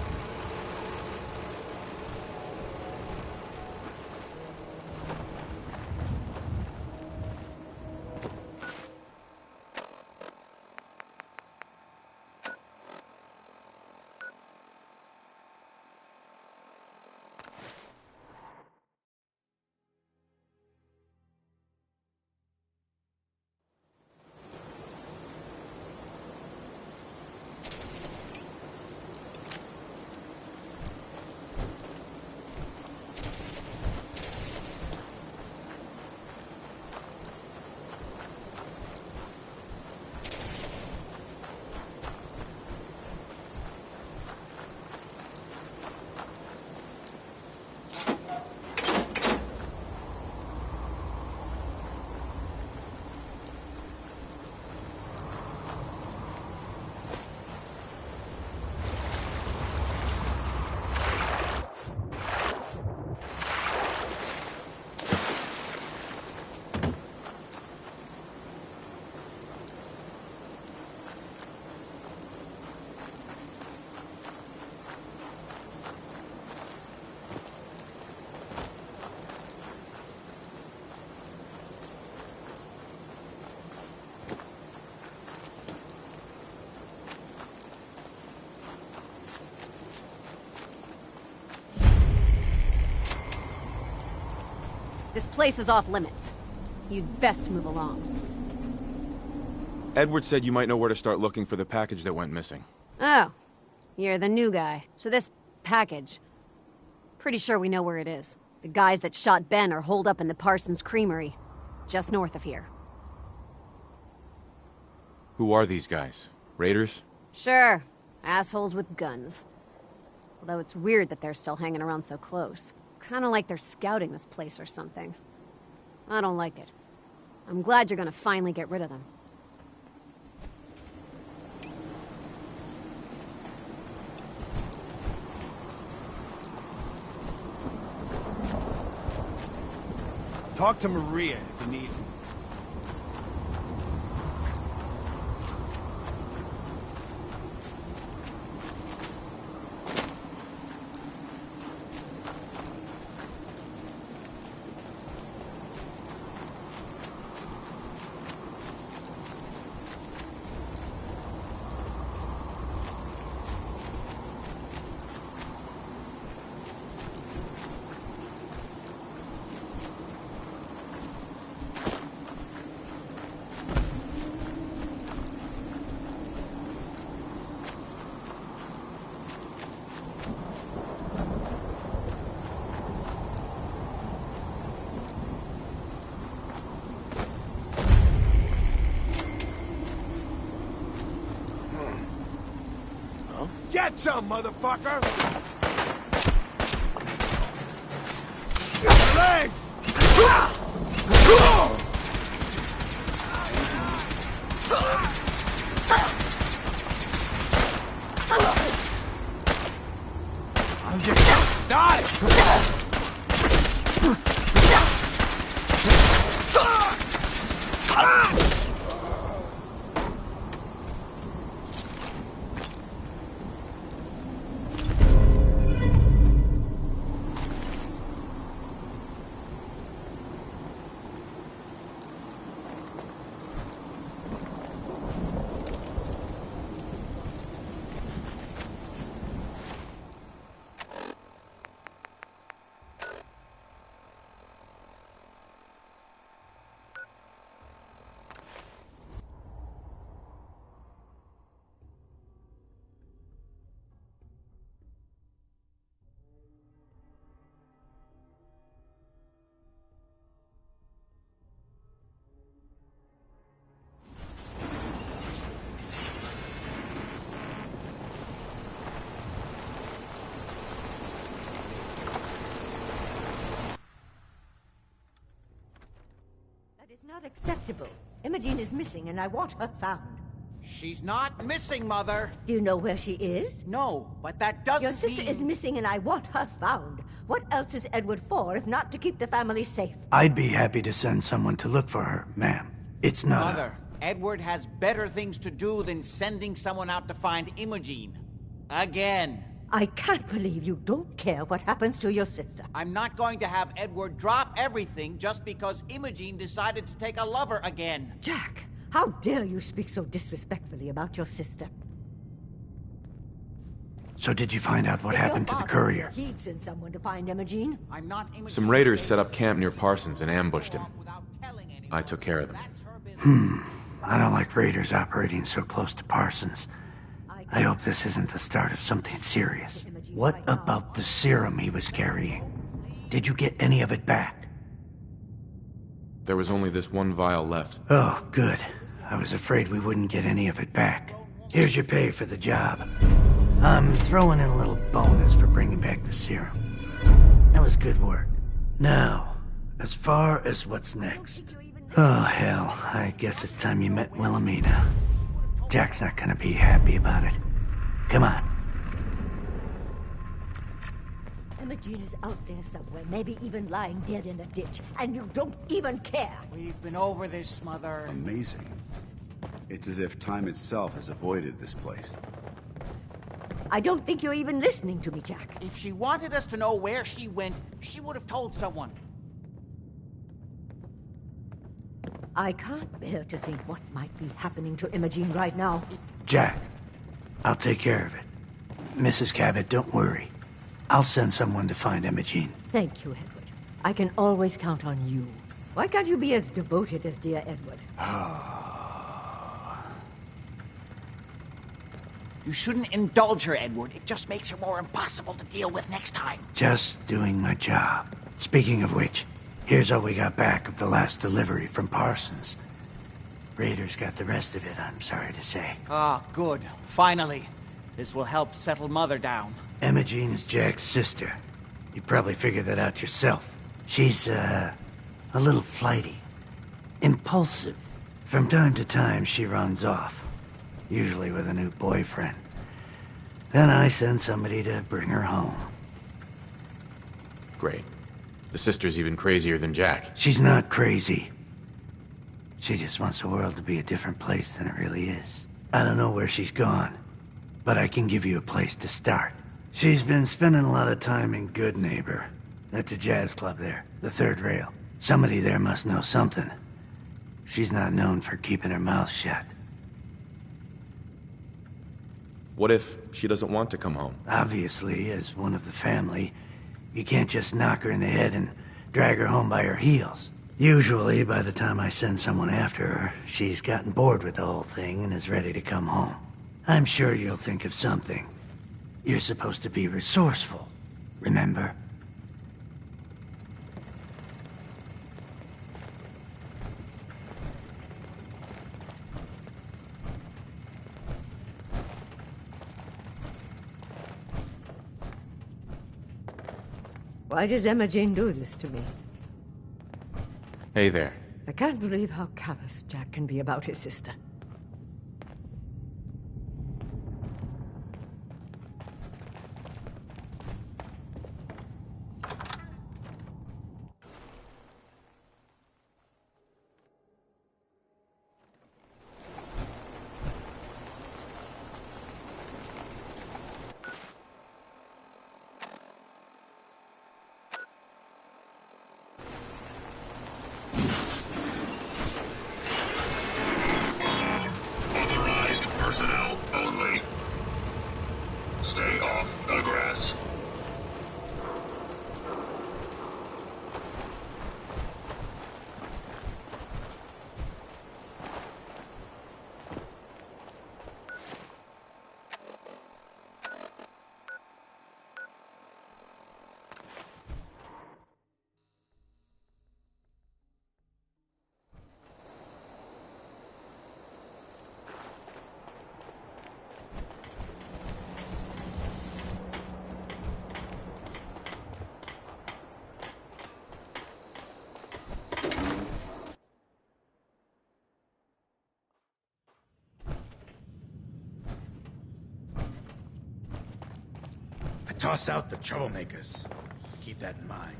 This place is off limits. You'd best move along. Edward said you might know where to start looking for the package that went missing. Oh, you're the new guy. So this package... pretty sure we know where it is. The guys that shot Ben are holed up in the Parsons Creamery, just north of here. Who are these guys? Raiders? Sure. Assholes with guns. Although it's weird that they're still hanging around so close. Kinda like they're scouting this place or something. I don't like it. I'm glad you're gonna finally get rid of them. Talk to Maria if you need. Get some, motherfucker! Leg! I'm just getting started! Not acceptable. Imogen is missing and I want her found. She's not missing, Mother. Do you know where she is? No, but that doesn't Your sister mean... is missing and I want her found. What else is Edward for if not to keep the family safe? I'd be happy to send someone to look for her, ma'am. It's not Mother, Edward has better things to do than sending someone out to find Imogen. Again. I can't believe you don't care what happens to your sister. I'm not going to have Edward drop everything just because Imogen decided to take a lover again. Jack, how dare you speak so disrespectfully about your sister? So did you find out what happened to the courier? He'd send someone to find Imogen. I'm not Imogen. Some raiders set up camp near Parsons and ambushed him. I took care of them. I don't like raiders operating so close to Parsons. I hope this isn't the start of something serious. What about the serum he was carrying? Did you get any of it back? There was only this one vial left. Oh, good. I was afraid we wouldn't get any of it back. Here's your pay for the job. I'm throwing in a little bonus for bringing back the serum. That was good work. Now, as far as what's next. Oh, hell. I guess it's time you met Wilhelmina. Jack's not gonna be happy about it. Come on. Imogen is out there somewhere, maybe even lying dead in a ditch, and you don't even care. We've been over this, Mother. Amazing. It's as if time itself has avoided this place. I don't think you're even listening to me, Jack. If she wanted us to know where she went, she would have told someone. I can't bear to think what might be happening to Imogen right now. Jack, I'll take care of it. Mrs. Cabot, don't worry. I'll send someone to find Imogen. Thank you, Edward. I can always count on you. Why can't you be as devoted as dear Edward? You shouldn't indulge her, Edward. It just makes her more impossible to deal with next time. Just doing my job. Speaking of which, here's all we got back of the last delivery from Parsons. Raiders got the rest of it, I'm sorry to say. Ah, good. Finally. This will help settle Mother down. Imogen is Jack's sister. You probably figured that out yourself. She's, a little flighty. Impulsive. From time to time, she runs off. Usually with a new boyfriend. Then I send somebody to bring her home. Great. The sister's even crazier than Jack. She's not crazy. She just wants the world to be a different place than it really is. I don't know where she's gone, but I can give you a place to start. She's been spending a lot of time in Good Neighbor, at the jazz club there, the third rail. Somebody there must know something. She's not known for keeping her mouth shut. What if she doesn't want to come home? Obviously, as one of the family, you can't just knock her in the head and drag her home by her heels. Usually, by the time I send someone after her, she's gotten bored with the whole thing and is ready to come home. I'm sure you'll think of something. You're supposed to be resourceful, remember? Why did Emma Jane do this to me? Hey there. I can't believe how callous Jack can be about his sister. Authorized personnel only. Stay off the grass. Toss out the troublemakers. Keep that in mind.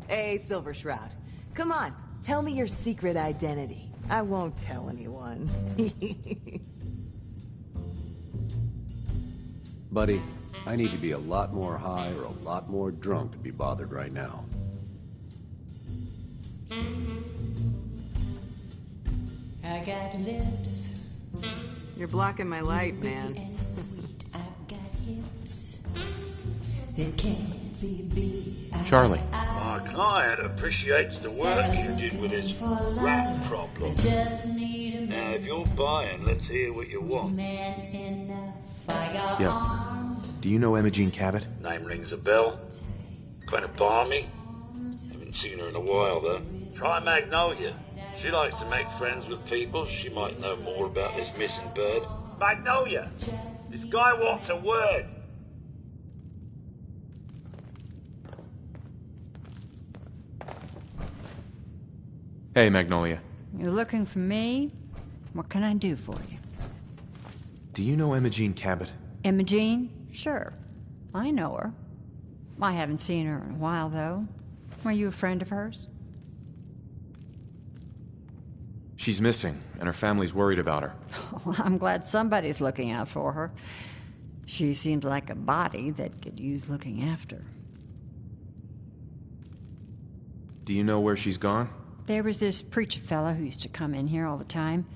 Hey, Silver Shroud. Come on, tell me your secret identity. I won't tell anyone. Buddy, I need to be a lot more high or a lot more drunk to be bothered right now. I got lips. You're blocking my light, man. And sweet, I've got hips that can't be beat. Charlie. My client appreciates the work you did with his rat problem. Now, if you're buying, let's hear what you want. Yeah. Do you know Emma Cabot? Name rings a bell. Kind of balmy. Haven't seen her in a while, though. Try Magnolia. She likes to make friends with people. She might know more about this missing bird. Magnolia! This guy wants a word. Hey, Magnolia. You're looking for me? What can I do for you? Do you know Emma Cabot? Imogene? Sure. I know her. I haven't seen her in a while, though. Were you a friend of hers? She's missing, and her family's worried about her. Well, I'm glad somebody's looking out for her. She seems like a body that could use looking after. Do you know where she's gone? There was this preacher fella who used to come in here all the time.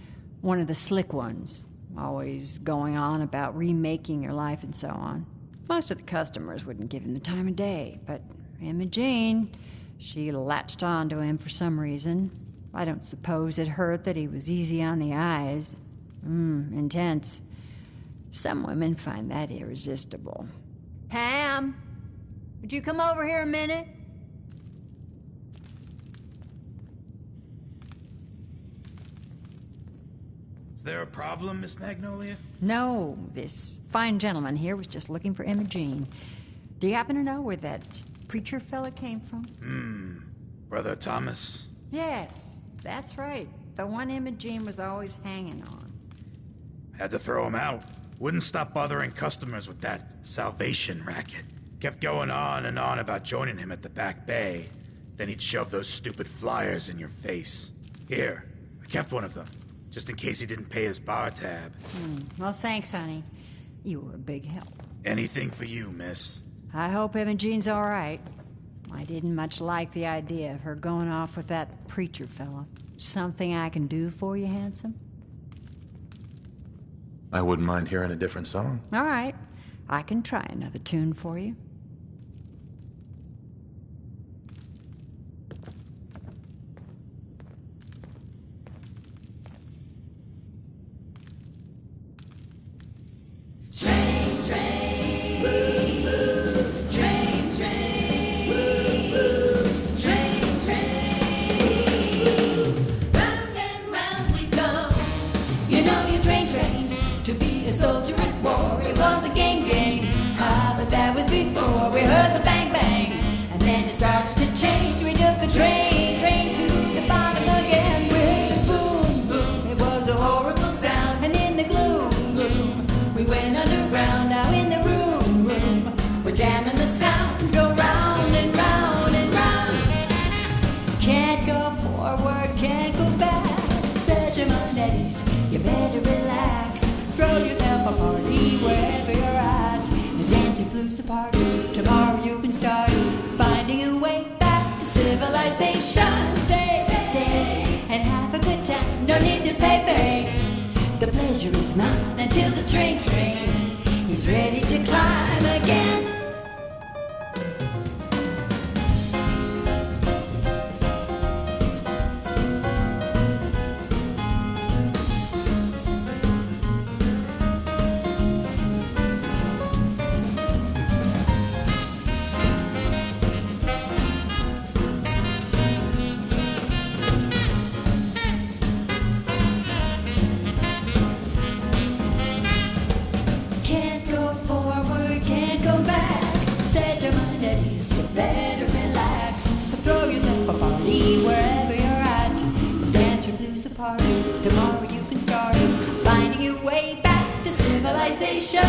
One of the slick ones. Always going on about remaking your life and so on. Most of the customers wouldn't give him the time of day, but Imogene, she latched on to him for some reason. I don't suppose it hurt that he was easy on the eyes. Intense. Some women find that irresistible. Pam, would you come over here a minute? Is there a problem, Miss Magnolia? No, this fine gentleman here was just looking for Imogene. Do you happen to know where that preacher fella came from? Brother Thomas? Yes, that's right. The one Imogene was always hanging on. Had to throw him out. Wouldn't stop bothering customers with that salvation racket. Kept going on and on about joining him at the back bay. Then he'd shove those stupid flyers in your face. Here, I kept one of them, just in case he didn't pay his bar tab. Well, thanks, honey. You were a big help. Anything for you, miss. I hope Imogene's all right. I didn't much like the idea of her going off with that preacher fella. Something I can do for you, handsome? I wouldn't mind hearing a different song. All right. I can try another tune for you. Train, train, woo, woo. Train, train, woo, woo. Train, train, woo. Round and round we go. You know your train, train. You better relax, throw yourself a party wherever you're at. The dancing blues apart, tomorrow you can start finding a way back to civilization. Stay, and have a good time, no need to pay. The pleasure is mine until the train is ready to climb again. Can't go forward, can't go back. Set your mind at ease, you better relax. So throw yourself a party wherever you're at. Dance your blues apart, tomorrow you can start finding your way back to civilization.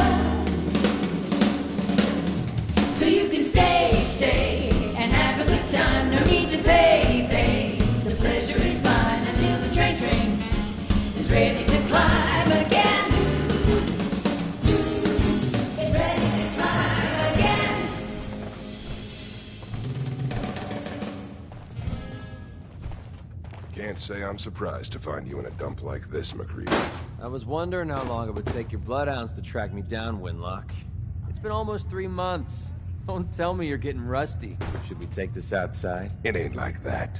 So you can stay, and have a good time. No need to pay. The pleasure is mine until the train is ready to climb again. It's ready to climb again. Can't say I'm surprised to find you in a dump like this, McCready. I was wondering how long it would take your bloodhounds to track me down, Winlock. It's been almost 3 months. Don't tell me you're getting rusty. Should we take this outside? It ain't like that.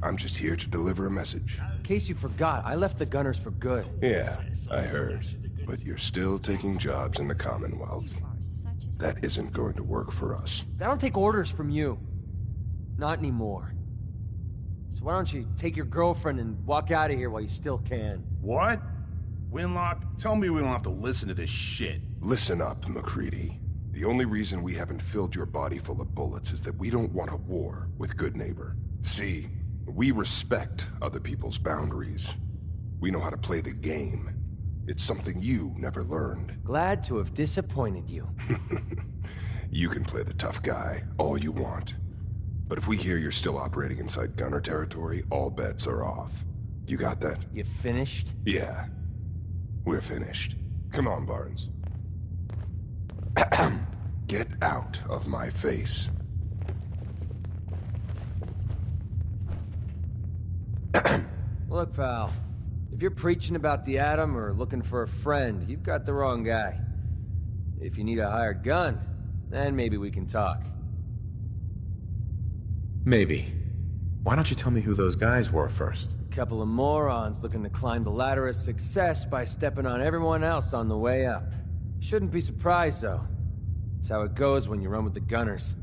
I'm just here to deliver a message. In case you forgot, I left the Gunners for good. Yeah, I heard. But you're still taking jobs in the Commonwealth. That isn't going to work for us. I don't take orders from you. Not anymore. So why don't you take your girlfriend and walk out of here while you still can? What? Winlock, tell me we don't have to listen to this shit. Listen up, McCready. The only reason we haven't filled your body full of bullets is that we don't want a war with Good Neighbor. See, we respect other people's boundaries. We know how to play the game. It's something you never learned. Glad to have disappointed you. You can play the tough guy all you want. But if we hear you're still operating inside Gunner territory, all bets are off. You got that? You finished? Yeah. We're finished. Come on, Barnes. Get out of my face. Look, pal. If you're preaching about the atom or looking for a friend, you've got the wrong guy. If you need a hired gun, then maybe we can talk. Maybe. Why don't you tell me who those guys were first? A couple of morons looking to climb the ladder of success by stepping on everyone else on the way up. Shouldn't be surprised, though. It's how it goes when you run with the Gunners.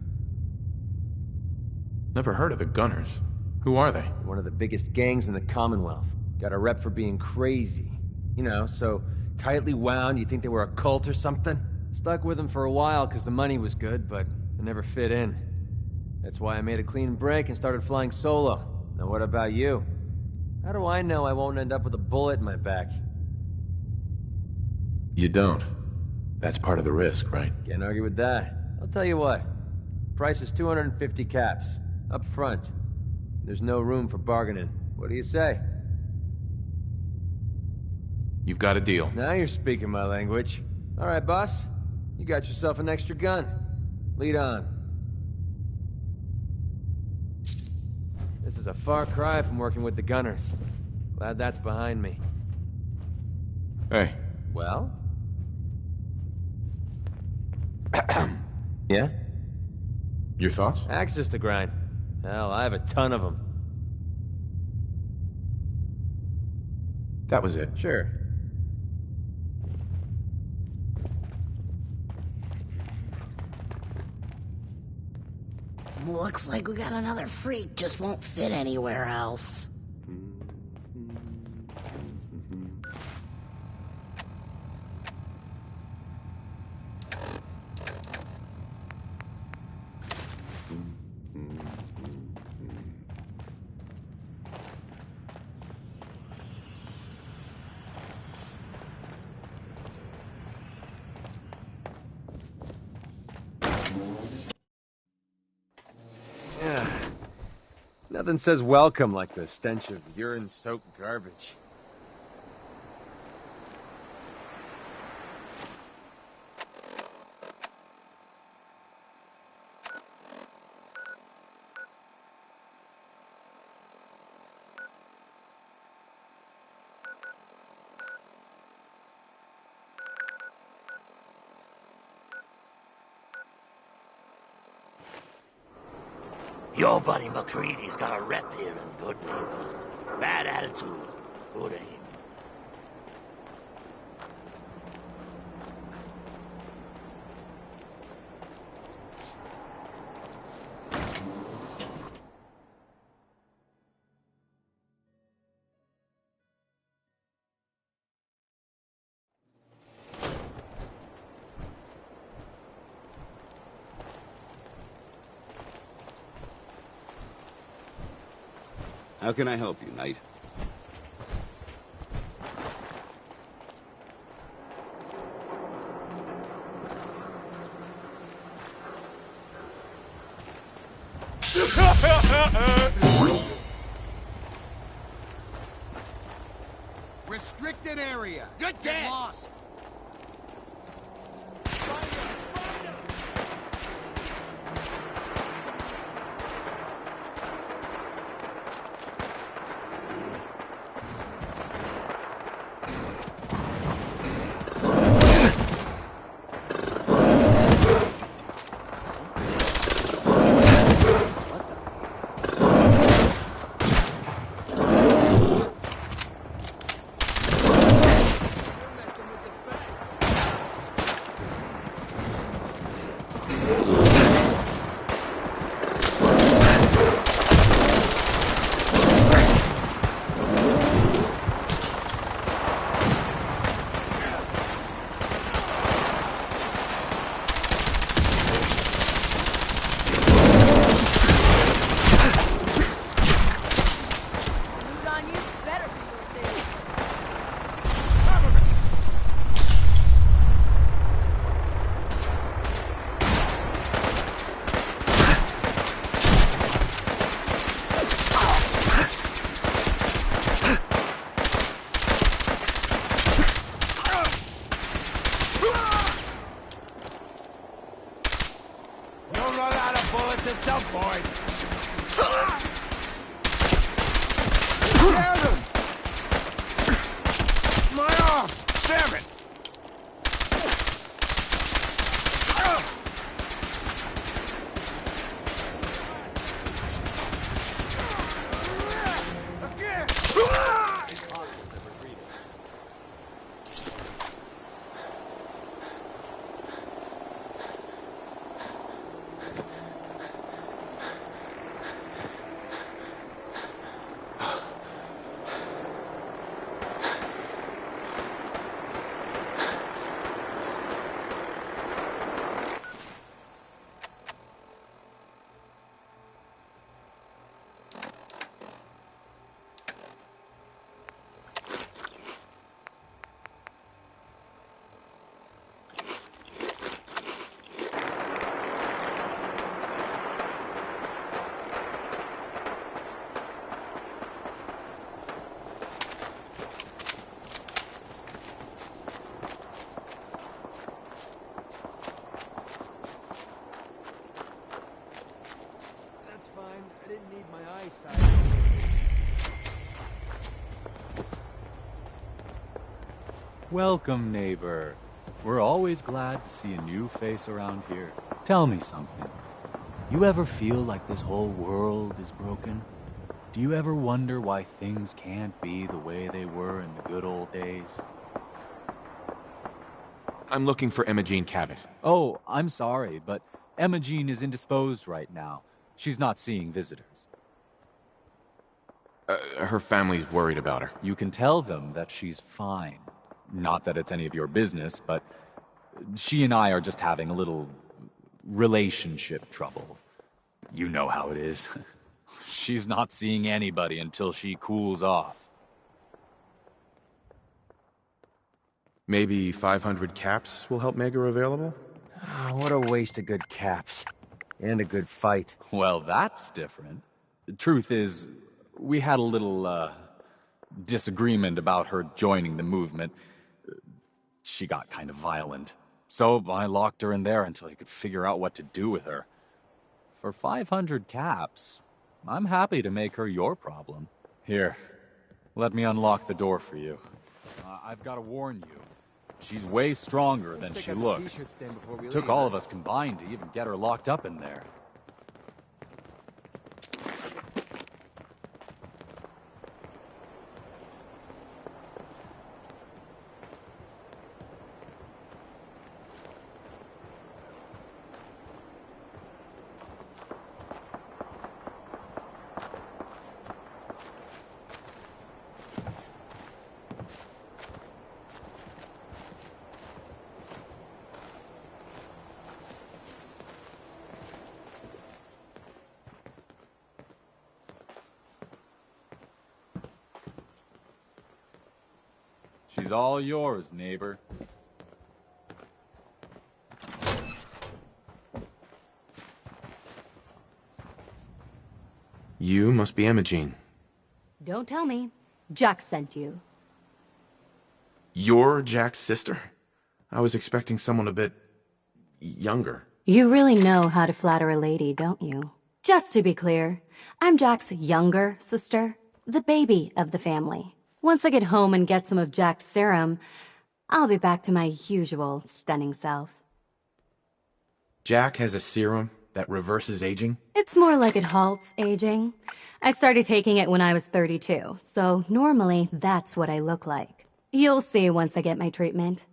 Never heard of the Gunners. Who are they? One of the biggest gangs in the Commonwealth. Got a rep for being crazy. You know, so tightly wound you'd think they were a cult or something. Stuck with them for a while because the money was good, but I never fit in. That's why I made a clean break and started flying solo. Now what about you? How do I know I won't end up with a bullet in my back? You don't. That's part of the risk, right? Can't argue with that. I'll tell you what. Price is 250 caps. Up front. There's no room for bargaining. What do you say? You've got a deal. Now you're speaking my language. All right, boss. You got yourself an extra gun. Lead on. This is a far cry from working with the Gunners. Glad that's behind me. Hey. Well? Yeah? Your thoughts? Axes to grind. Hell, I have a ton of them. That was it. Sure. Looks like we got another freak, just won't fit anywhere else. Yeah. Nothing says welcome like the stench of urine-soaked garbage. Your buddy McCready's got a rep here in Good Neighbor. Bad attitude, good aim. How can I help you, Knight? Restricted area. Good Get lost. Welcome, neighbor. We're always glad to see a new face around here. Tell me something. You ever feel like this whole world is broken? Do you ever wonder why things can't be the way they were in the good old days? I'm looking for Imogene Cabot. Oh, I'm sorry, but Imogene is indisposed right now. She's not seeing visitors. Her family's worried about her. You can tell them that she's fine. Not that it's any of your business, but she and I are just having a little relationship trouble. You know how it is. She's not seeing anybody until she cools off. Maybe 500 caps will help make her available? What a waste of good caps. And a good fight. Well, that's different. The truth is, we had a little, disagreement about her joining the movement. She got kind of violent. So I locked her in there until I could figure out what to do with her. For 500 caps, I'm happy to make her your problem. Here, let me unlock the door for you. I've got to warn you. She's way stronger than she looks. Took all of us combined to even get her locked up in there. She's all yours, neighbor. You must be Imogene. Don't tell me. Jack sent you. You're Jack's sister? I was expecting someone a bit... younger. You really know how to flatter a lady, don't you? Just to be clear, I'm Jack's younger sister, the baby of the family. Once I get home and get some of Jack's serum, I'll be back to my usual stunning self. Jack has a serum that reverses aging? It's more like it halts aging. I started taking it when I was 32, so normally that's what I look like. You'll see once I get my treatment.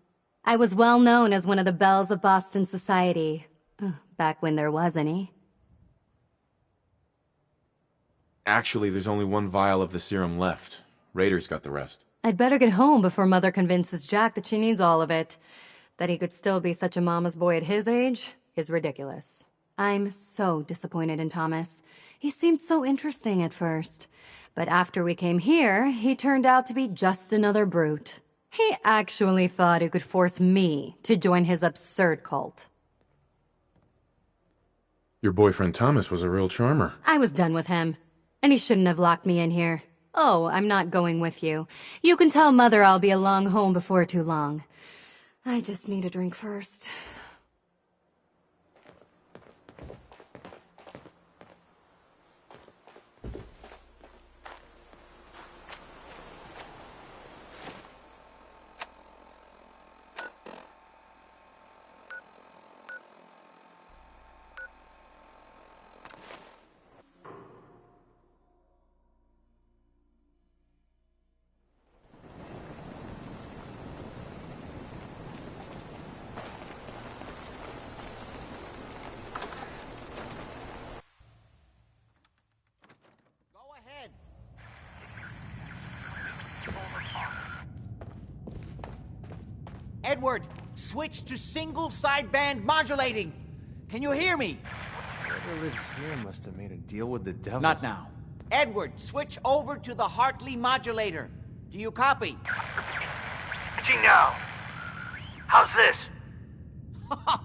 I was well known as one of the belles of Boston society, back when there was any. Actually, there's only one vial of the serum left. Raiders got the rest. I'd better get home before Mother convinces Jack that she needs all of it. That he could still be such a mama's boy at his age is ridiculous. I'm so disappointed in Thomas. He seemed so interesting at first. But after we came here, he turned out to be just another brute. He actually thought he could force me to join his absurd cult. Your boyfriend Thomas was a real charmer. I was done with him. And he shouldn't have locked me in here. Oh, I'm not going with you. You can tell Mother I'll be along home before too long. I just need a drink first. Edward, switch to single sideband modulating. Can you hear me? Whoever lives here must have made a deal with the devil. Not now. Edward, switch over to the Hartley modulator. Do you copy? Switching now. How's this?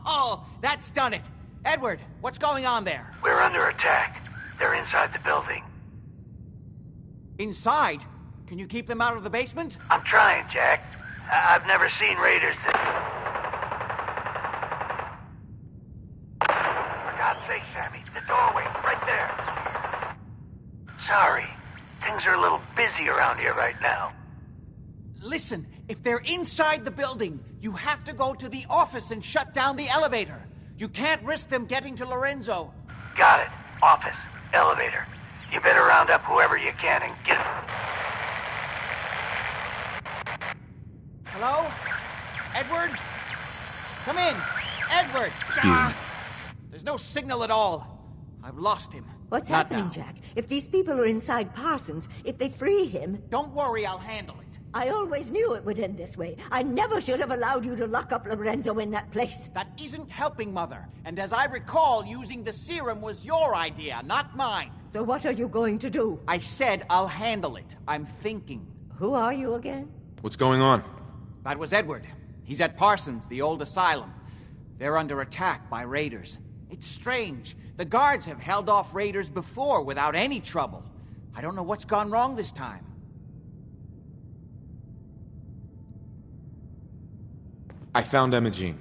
Oh, that's done it. Edward, what's going on there? We're under attack. They're inside the building. Inside? Can you keep them out of the basement? I'm trying, Jack. I've never seen raiders that... For God's sake, Sammy, the doorway, right there. Sorry, things are a little busy around here right now. Listen, if they're inside the building, you have to go to the office and shut down the elevator. You can't risk them getting to Lorenzo. Got it. Office, elevator. You better round up whoever you can and get... Hello? Edward? Come in. Edward! Excuse me. There's no signal at all. I've lost him. What's Not happening, now. Jack? If these people are inside Parsons, if they free him... Don't worry, I'll handle it. I always knew it would end this way. I never should have allowed you to lock up Lorenzo in that place. That isn't helping, Mother. And as I recall, using the serum was your idea, not mine. So what are you going to do? I said I'll handle it. I'm thinking. Who are you again? What's going on? That was Edward. He's at Parsons, the old asylum. They're under attack by raiders. It's strange. The guards have held off raiders before without any trouble. I don't know what's gone wrong this time. I found Imogene.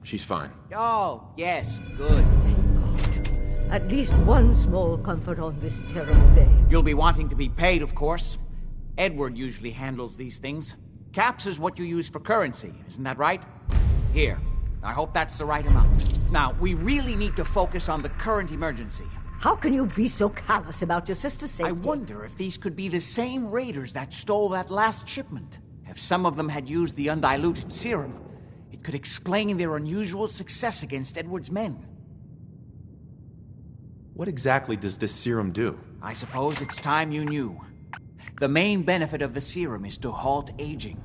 She's fine. Oh, yes, good. At least one small comfort on this terrible day. You'll be wanting to be paid, of course. Edward usually handles these things. Caps is what you use for currency, isn't that right? Here. I hope that's the right amount. Now, we really need to focus on the current emergency. How can you be so callous about your sister's safety? I wonder if these could be the same raiders that stole that last shipment. If some of them had used the undiluted serum, it could explain their unusual success against Edward's men. What exactly does this serum do? I suppose it's time you knew. The main benefit of the serum is to halt aging.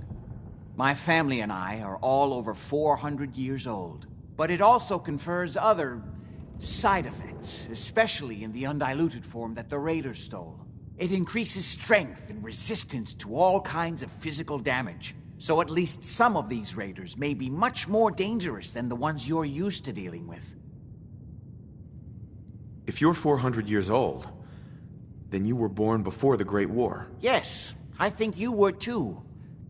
My family and I are all over 400 years old. But it also confers other side effects, especially in the undiluted form that the raiders stole. It increases strength and resistance to all kinds of physical damage. So at least some of these raiders may be much more dangerous than the ones you're used to dealing with. If you're 400 years old, then you were born before the Great War. Yes, I think you were too.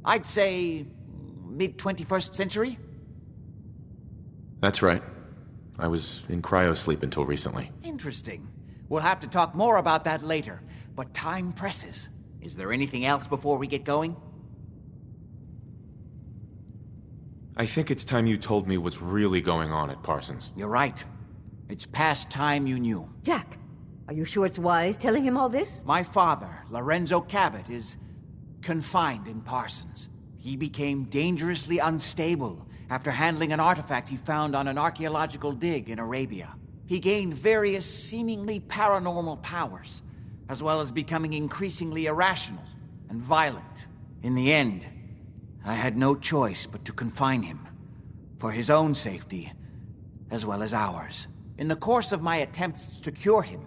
I'd say mid-21st century? That's right. I was in cryosleep until recently. Interesting. We'll have to talk more about that later, but time presses. Is there anything else before we get going? I think it's time you told me what's really going on at Parsons. You're right. It's past time you knew. Jack, are you sure it's wise telling him all this? My father, Lorenzo Cabot, is confined in Parsons. He became dangerously unstable after handling an artifact he found on an archaeological dig in Arabia. He gained various seemingly paranormal powers, as well as becoming increasingly irrational and violent. In the end, I had no choice but to confine him, for his own safety, as well as ours. In the course of my attempts to cure him,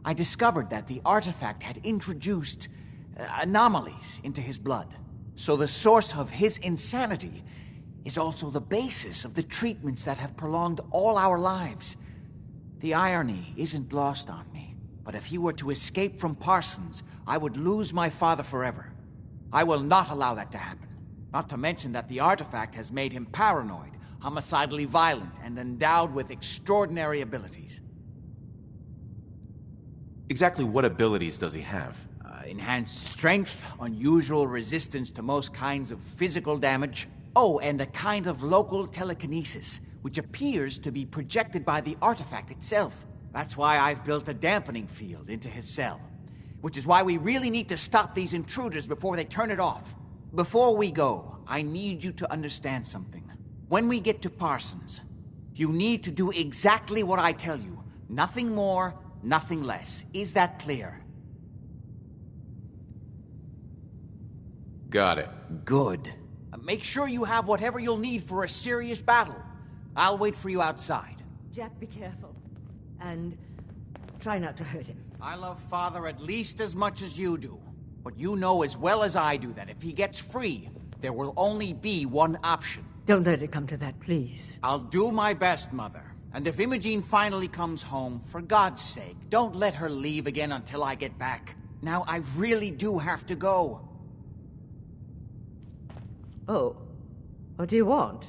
I discovered that the artifact had introduced anomalies into his blood. So the source of his insanity is also the basis of the treatments that have prolonged all our lives. The irony isn't lost on me, but if he were to escape from Parsons, I would lose my father forever. I will not allow that to happen. Not to mention that the artifact has made him paranoid, homicidally violent, and endowed with extraordinary abilities. Exactly what abilities does he have? Enhanced strength, unusual resistance to most kinds of physical damage. Oh, and a kind of local telekinesis, which appears to be projected by the artifact itself. That's why I've built a dampening field into his cell. Which is why we really need to stop these intruders before they turn it off. Before we go, I need you to understand something. When we get to Parsons, you need to do exactly what I tell you. Nothing more, nothing less. Is that clear? Got it. Good. Make sure you have whatever you'll need for a serious battle. I'll wait for you outside. Jack, be careful. And try not to hurt him. I love Father at least as much as you do. But you know as well as I do that if he gets free, there will only be one option. Don't let it come to that, please. I'll do my best, Mother. And if Imogene finally comes home, for God's sake, don't let her leave again until I get back. Now, I really do have to go. Oh. What do you want?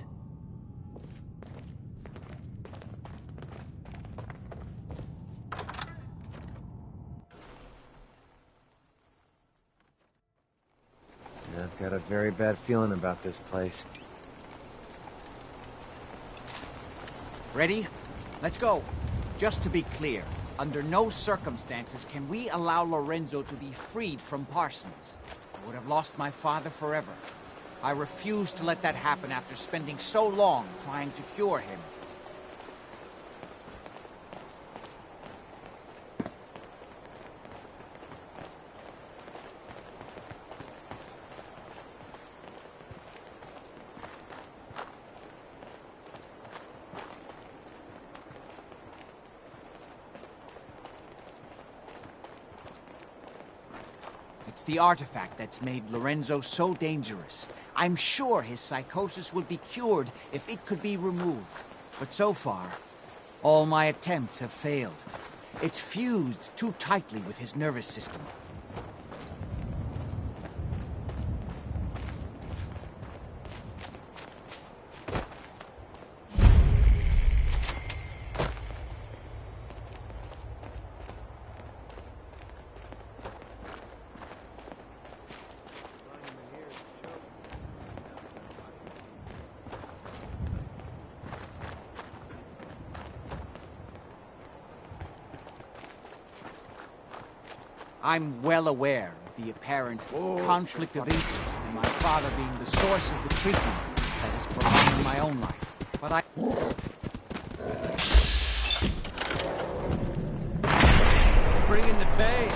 I've got a very bad feeling about this place. Ready? Let's go. Just to be clear, under no circumstances can we allow Lorenzo to be freed from Parsons. I would have lost my father forever. I refuse to let that happen after spending so long trying to cure him. It's the artifact that's made Lorenzo so dangerous. I'm sure his psychosis would be cured if it could be removed. But so far, all my attempts have failed. It's fused too tightly with his nervous system. I'm well aware of the apparent conflict of interest in my father being the source of the treatment that is prolonging my own life. But I... Bring in the pain!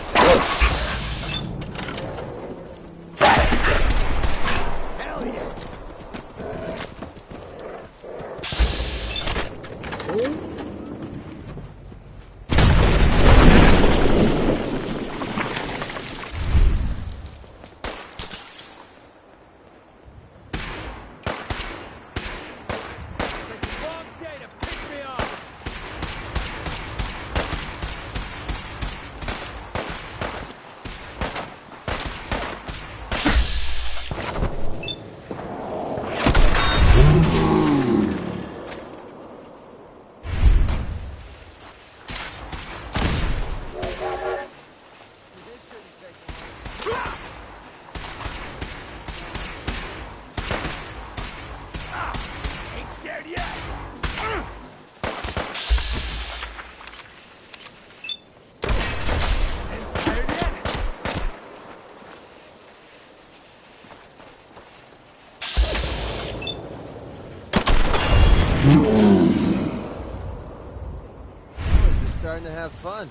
Hell yeah! You're starting to have fun.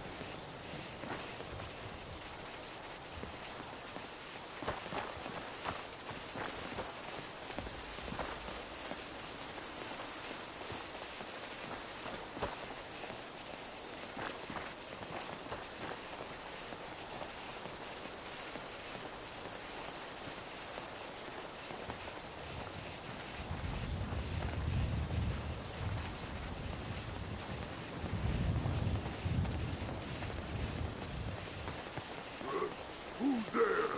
Who's there?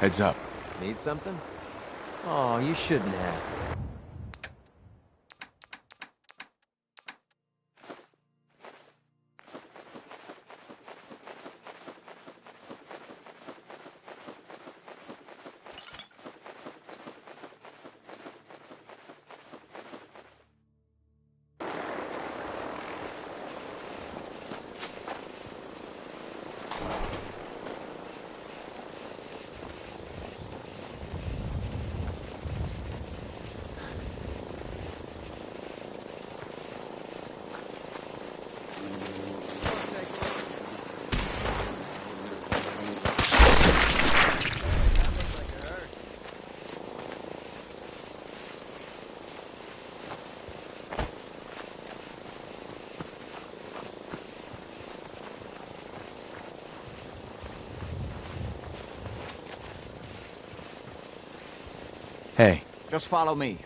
Heads up. Need something? Oh, you shouldn't have. Hey. Just follow me.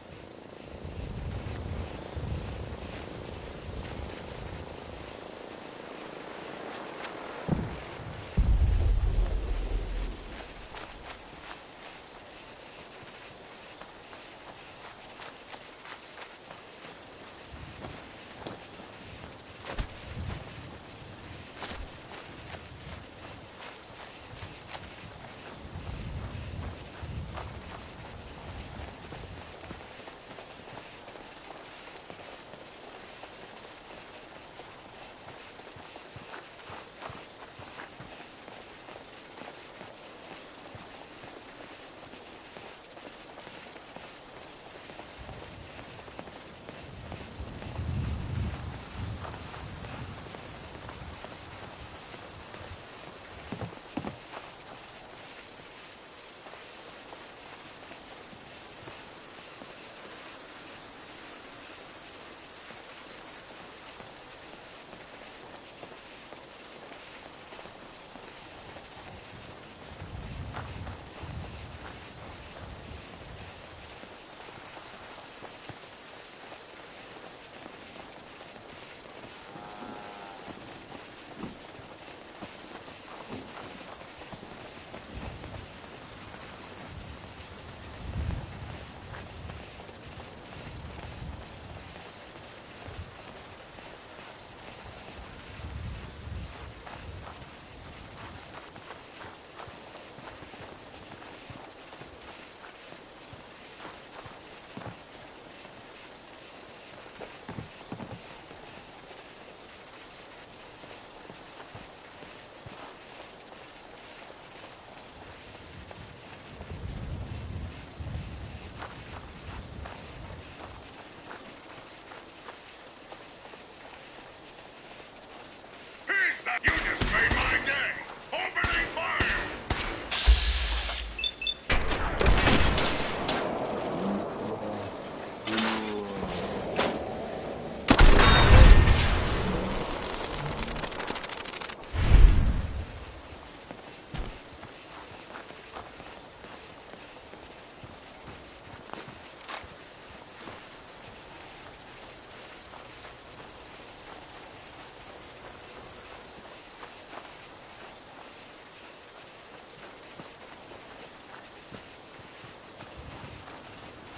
You just made my day! Opening fire!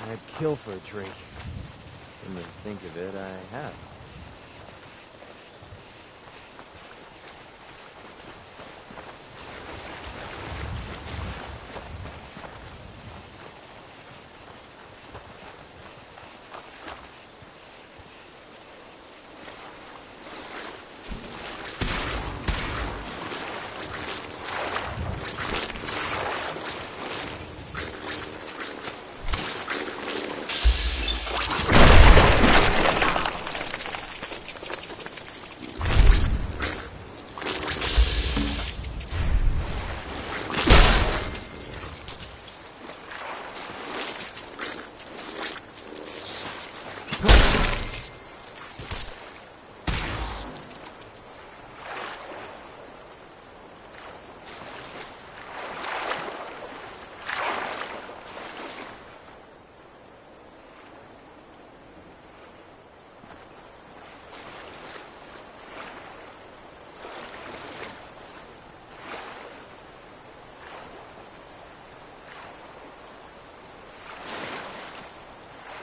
I'd kill for a drink. Come to think of it, I have.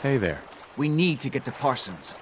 Hey there. We need to get to Parsons.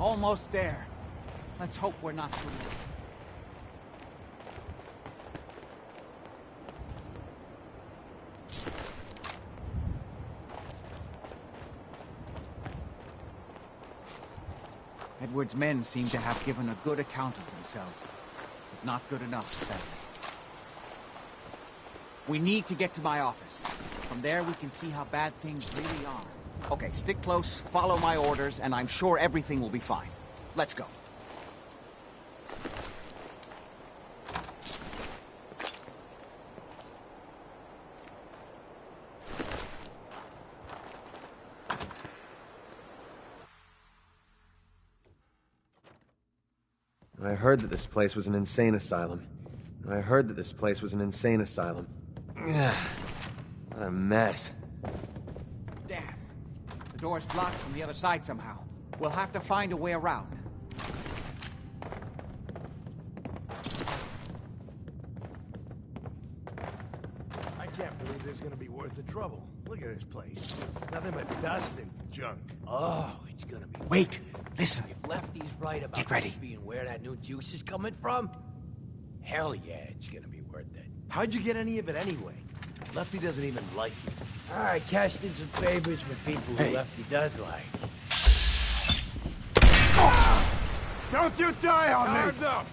Almost there. Let's hope we're not too late. Edward's men seem to have given a good account of themselves, but not good enough, sadly. We need to get to my office. From there, we can see how bad things really are. Okay, stick close, follow my orders, and I'm sure everything will be fine. Let's go. I heard that this place was an insane asylum. I heard that this place was an insane asylum. Ugh, what a mess. Damn. The door's blocked from the other side somehow. We'll have to find a way around. I can't believe this is gonna be worth the trouble. Look at this place. Nothing but dust and junk. Oh, it's gonna be... Wait! Listen! If Lefty's right about Get ready. this being where that new juice is coming from, hell yeah, it's gonna be worth it. How'd you get any of it anyway? Lefty doesn't even like you. I cashed in some favors with people who Lefty does like. Don't you die on me! Guards up!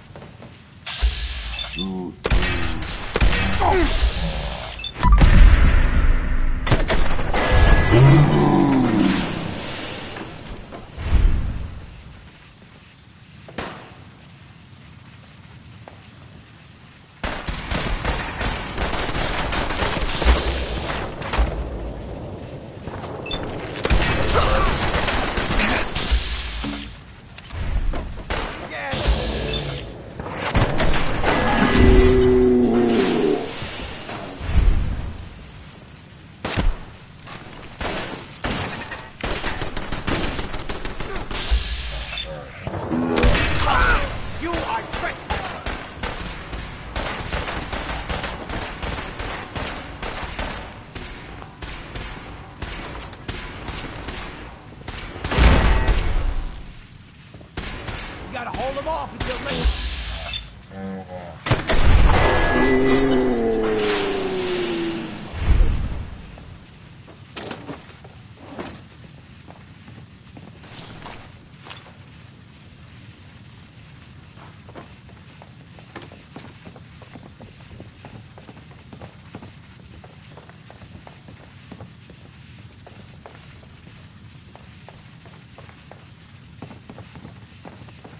Gotta hold them off until late.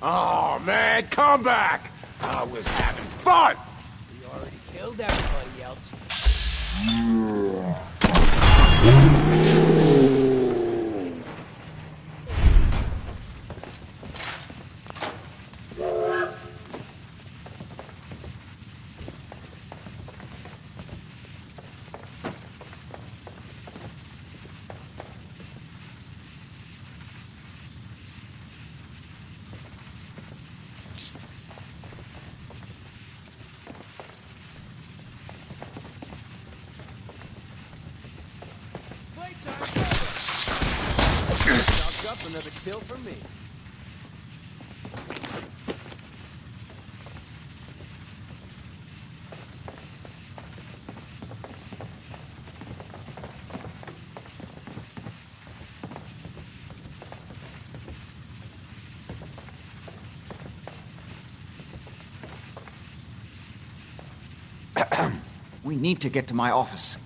Oh, man, come back! I was having fun! We already killed everybody else. Another kill for me. We need to get to my office.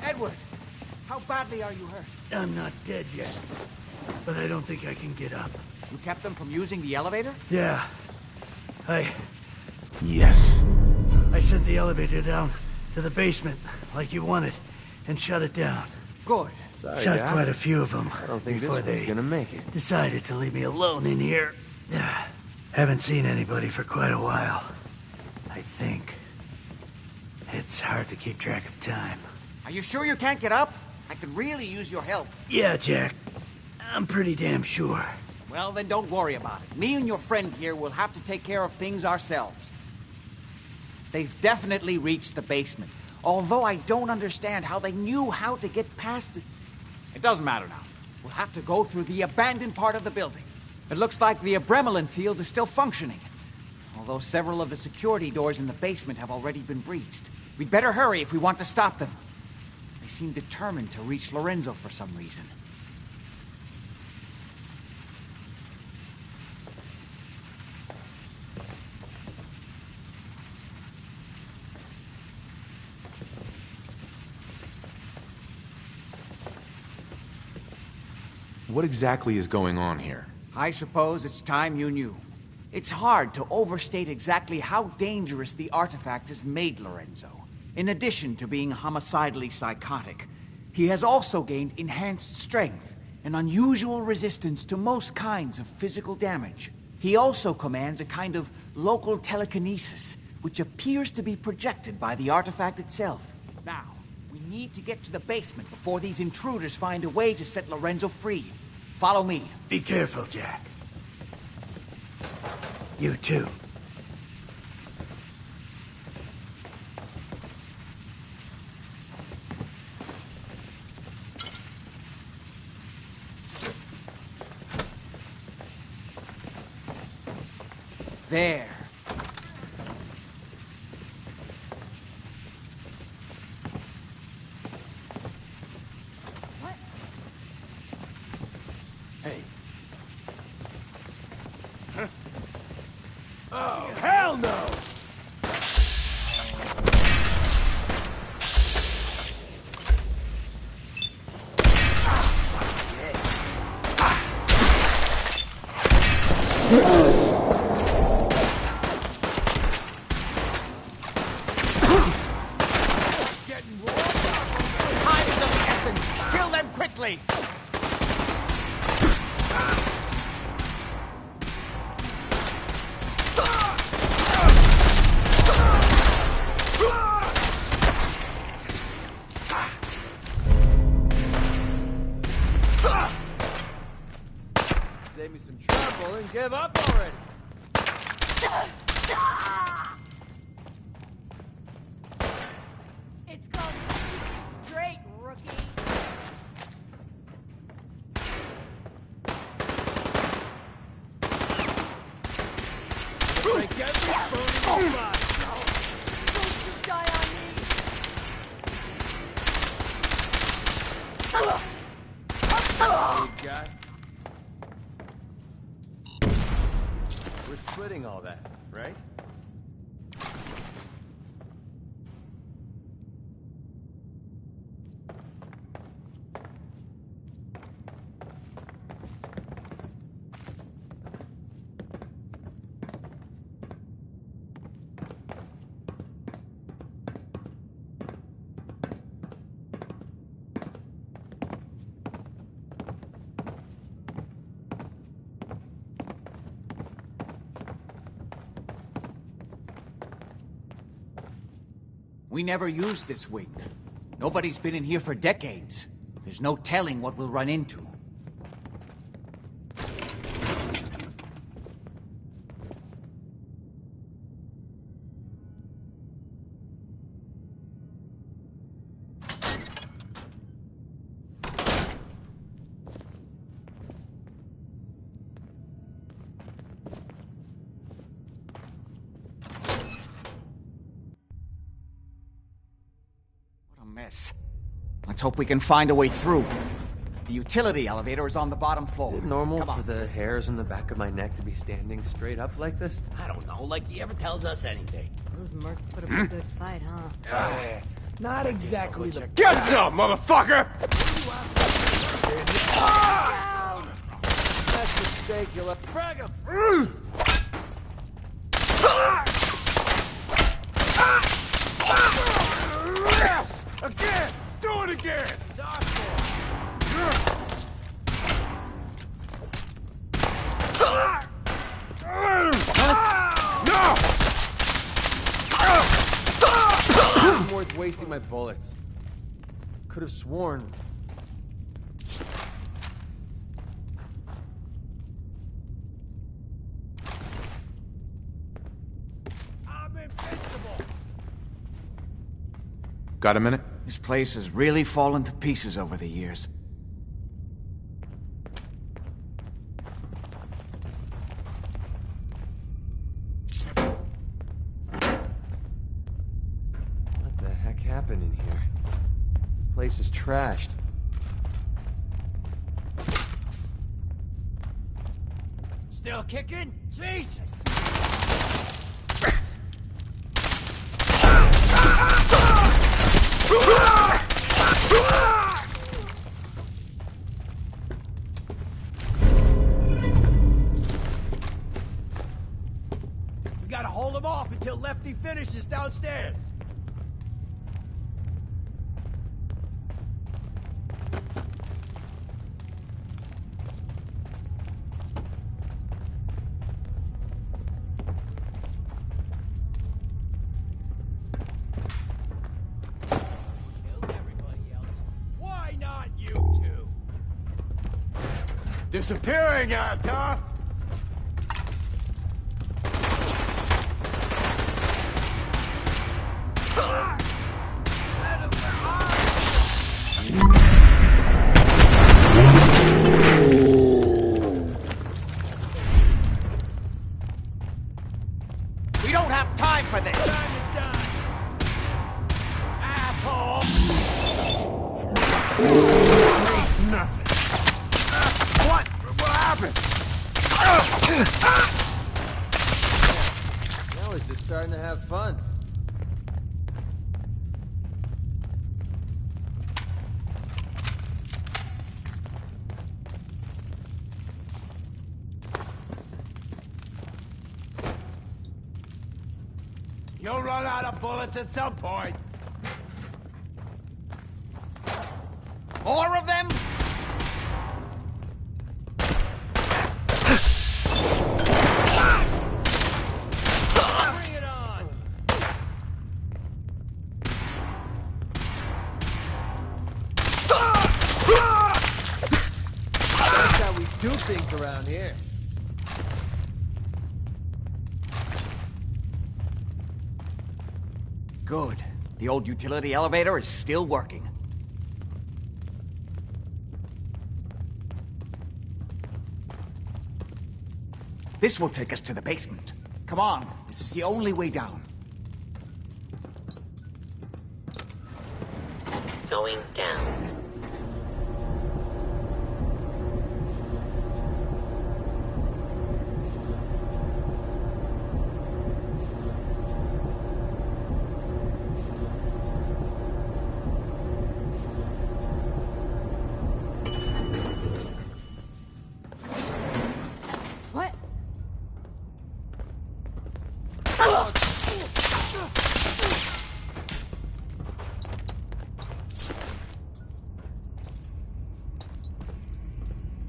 Edward, how badly are you hurt? I'm not dead yet, but I don't think I can get up. You kept them from using the elevator? Yeah. Yes. I sent the elevator down to the basement, like you wanted, and shut it down. Good. Sorry, Shot Doc. quite a few of them I don't think this before one's they gonna make it. decided to leave me alone in here. Haven't seen anybody for quite a while. I think it's It's hard to keep track of time. Are you sure you can't get up? I could really use your help. Yeah, Jack. I'm pretty damn sure. Well, then don't worry about it. Me and your friend here will have to take care of things ourselves. They've definitely reached the basement, although I don't understand how they knew how to get past it. It doesn't matter now. We'll have to go through the abandoned part of the building. It looks like the Abremelin field is still functioning, although several of the security doors in the basement have already been breached. We'd better hurry if we want to stop them. They seem determined to reach Lorenzo for some reason. What exactly is going on here? I suppose it's time you knew. It's hard to overstate exactly how dangerous the artifact has made Lorenzo. In addition to being homicidally psychotic, he has also gained enhanced strength and unusual resistance to most kinds of physical damage. He also commands a kind of local telekinesis, which appears to be projected by the artifact itself. Now, we need to get to the basement before these intruders find a way to set Lorenzo free. Follow me. Be careful, Jack. You too. There. What? Hey. Huh? Oh, hell no! Save me some trouble and give up already. It's called keep it straight, rookie. Break every bone in your body. Don't you die on me. Big guy. We're splitting all that, right? We never used this wing. Nobody's been in here for decades. There's no telling what we'll run into. Mess. Let's hope we can find a way through. The utility elevator is on the bottom floor. Is it normal for the hairs on the back of my neck to be standing straight up like this? I don't know, like he ever tells us anything. Those mercs put up a good fight, huh? Not exactly the... Get some, motherfucker! That's a mistake, you left. Frag him! Yes! Again! Do it again! More was wasting my bullets. Could have sworn. I'm invincible. Got a minute? This place has really fallen to pieces over the years. What the heck happened in here? The place is trashed. Still kicking? Jesus! We gotta hold him off until Lefty finishes downstairs. Why not you two? Disappearing act, huh? We don't have time for this! Asshole! Nothing. What? What happened? Now he's just starting to have fun. You'll run out of bullets at some point. More of them? Bring it on! That's how we do things around here. Good. The old utility elevator is still working. This will take us to the basement. Come on, this is the only way down. Going down. What?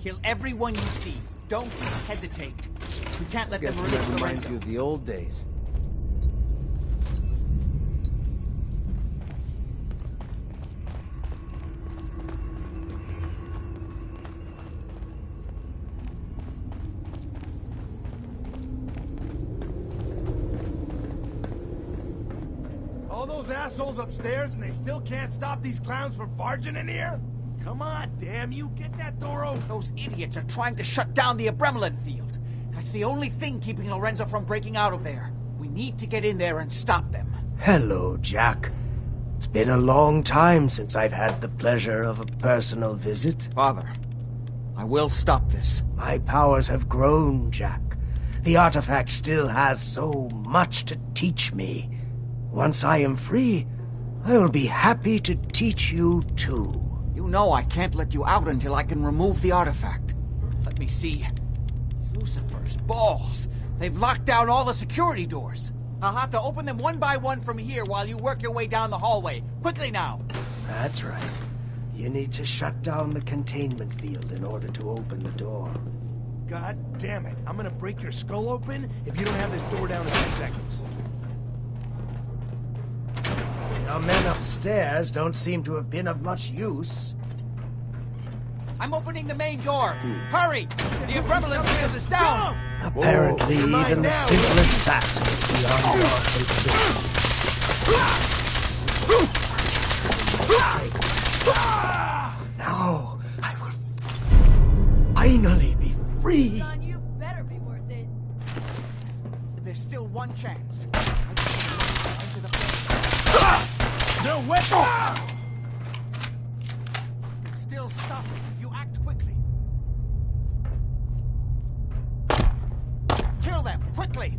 Kill everyone you see. Don't hesitate. We can't let Guess them that release reminds Lorenzo. you of the old days. All those assholes upstairs and they still can't stop these clowns from barging in here? Come on, damn you, get that door open. Those idiots are trying to shut down the Abremlin field. That's the only thing keeping Lorenzo from breaking out of there. We need to get in there and stop them. Hello, Jack. It's been a long time since I've had the pleasure of a personal visit. Father, I will stop this. My powers have grown, Jack. The artifact still has so much to teach me. Once I am free, I will be happy to teach you too. You know I can't let you out until I can remove the artifact. Let me see. Lucifer's balls. They've locked down all the security doors. I'll have to open them one by one from here while you work your way down the hallway. Quickly now. That's right. You need to shut down the containment field in order to open the door. God damn it, I'm gonna break your skull open if you don't have this door down in 10 seconds. Our men upstairs don't seem to have been of much use. I'm opening the main door. Hurry! The Abremlin field is down! Apparently, even the simplest task is beyond your capability. Now, I will finally be free. Son, you better be worth it. There's still one chance. No weapon! Still stop it if you act quickly. Kill them, quickly!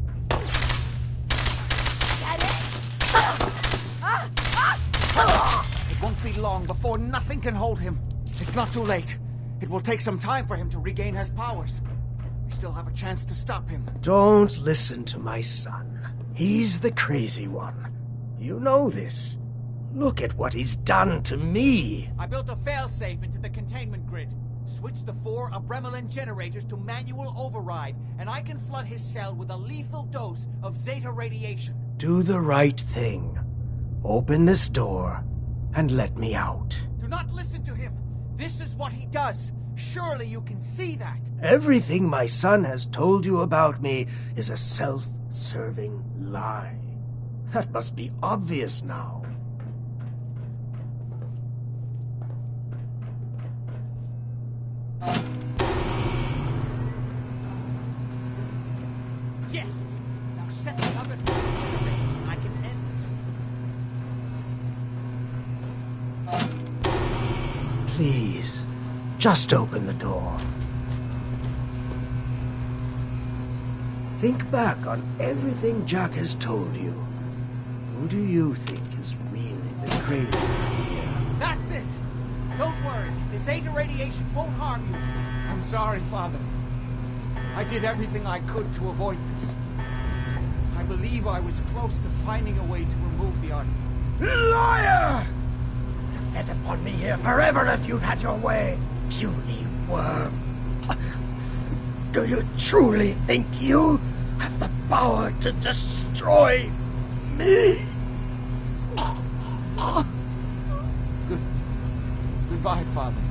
It won't be long before nothing can hold him. It's not too late. It will take some time for him to regain his powers. We still have a chance to stop him. Don't listen to my son. He's the crazy one. You know this. Look at what he's done to me. I built a failsafe into the containment grid. Switched the 4 Abremlin generators to manual override, and I can flood his cell with a lethal dose of Zeta radiation. Do the right thing. Open this door and let me out. Do not listen to him. This is what he does. Surely you can see that. Everything my son has told you about me is a self-serving lie. That must be obvious now. Yes! Now set the other things in a range and I can end this. Please, just open the door. Think back on everything Jack has told you. Who do you think is really the crazy one here? That's it! Don't worry, the Zeta radiation won't harm you. I'm sorry, Father. I did everything I could to avoid this. I believe I was close to finding a way to remove the artifact. Liar! You'd fed upon me here forever if you'd had your way, puny worm. Do you truly think you have the power to destroy me? Goodbye, Father.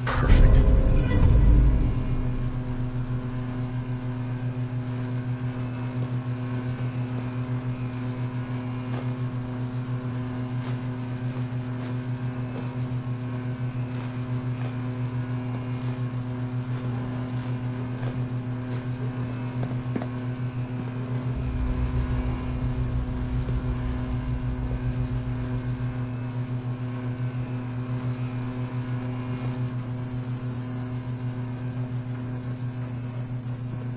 Perfect.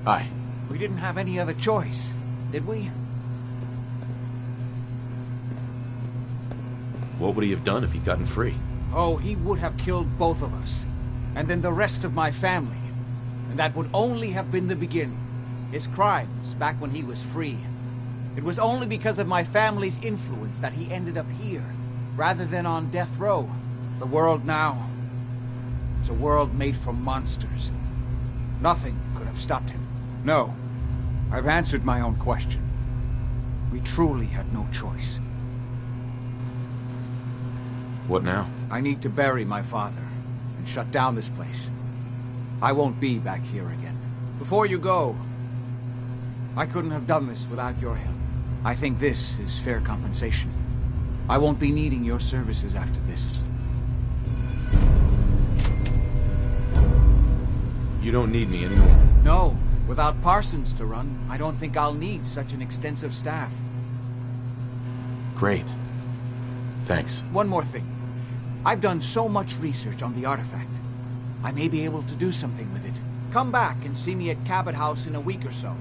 Hi. We didn't have any other choice, did we? What would he have done if he'd gotten free? Oh, he would have killed both of us. And then the rest of my family. And that would only have been the beginning. His crimes back when he was free. It was only because of my family's influence that he ended up here, rather than on death row. The world now, it's a world made from monsters. Nothing could have stopped him. No, I've answered my own question. We truly had no choice. What now? I need to bury my father and shut down this place. I won't be back here again. Before you go, I couldn't have done this without your help. I think this is fair compensation. I won't be needing your services after this. You don't need me anymore. No, without Parsons to run, I don't think I'll need such an extensive staff. Great. Thanks. One more thing. I've done so much research on the artifact. I may be able to do something with it. Come back and see me at Cabot House in a week or so.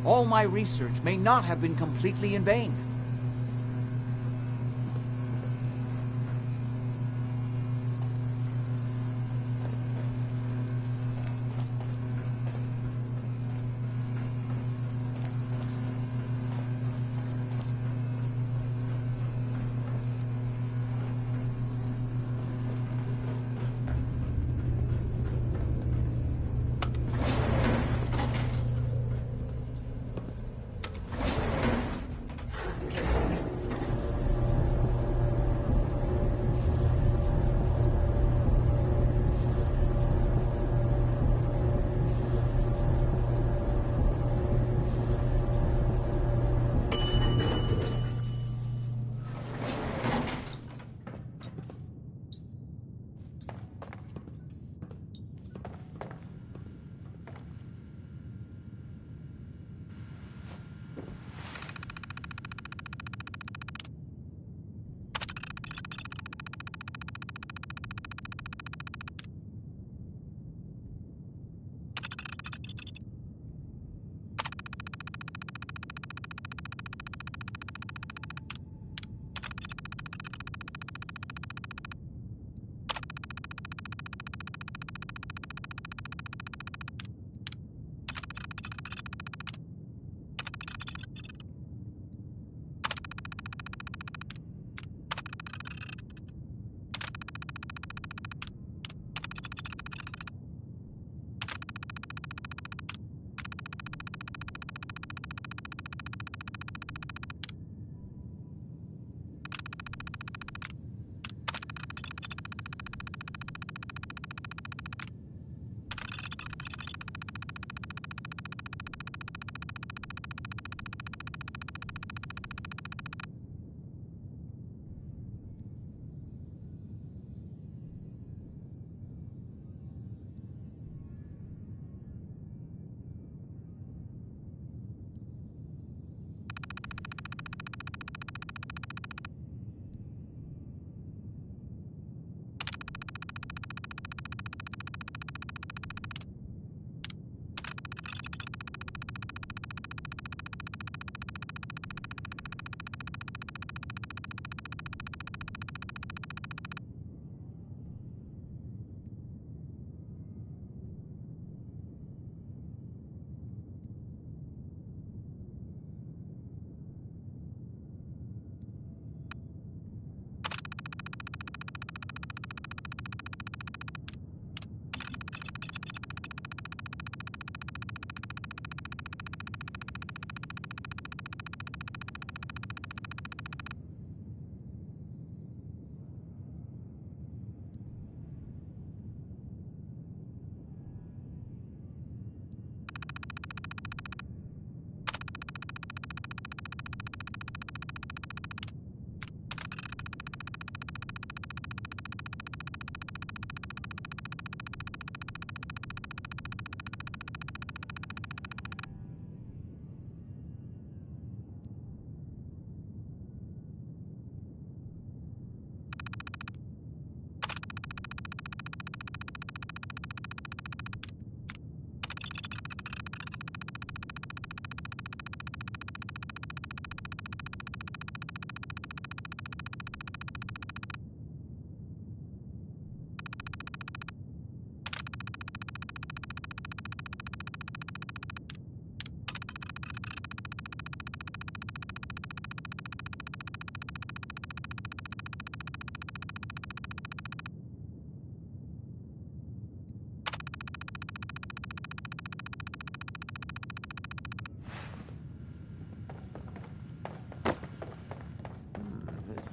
All my research may not have been completely in vain.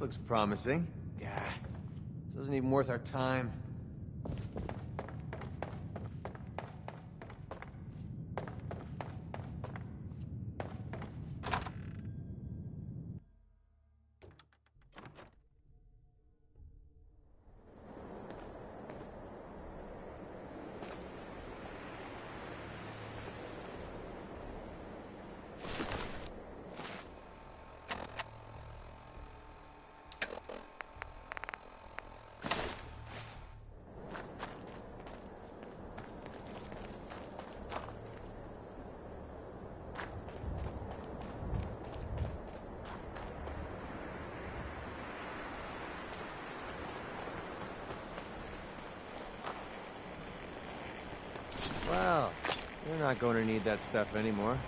looks promising. Yeah, this isn't even worth our time. Well, you're not going to need that stuff anymore.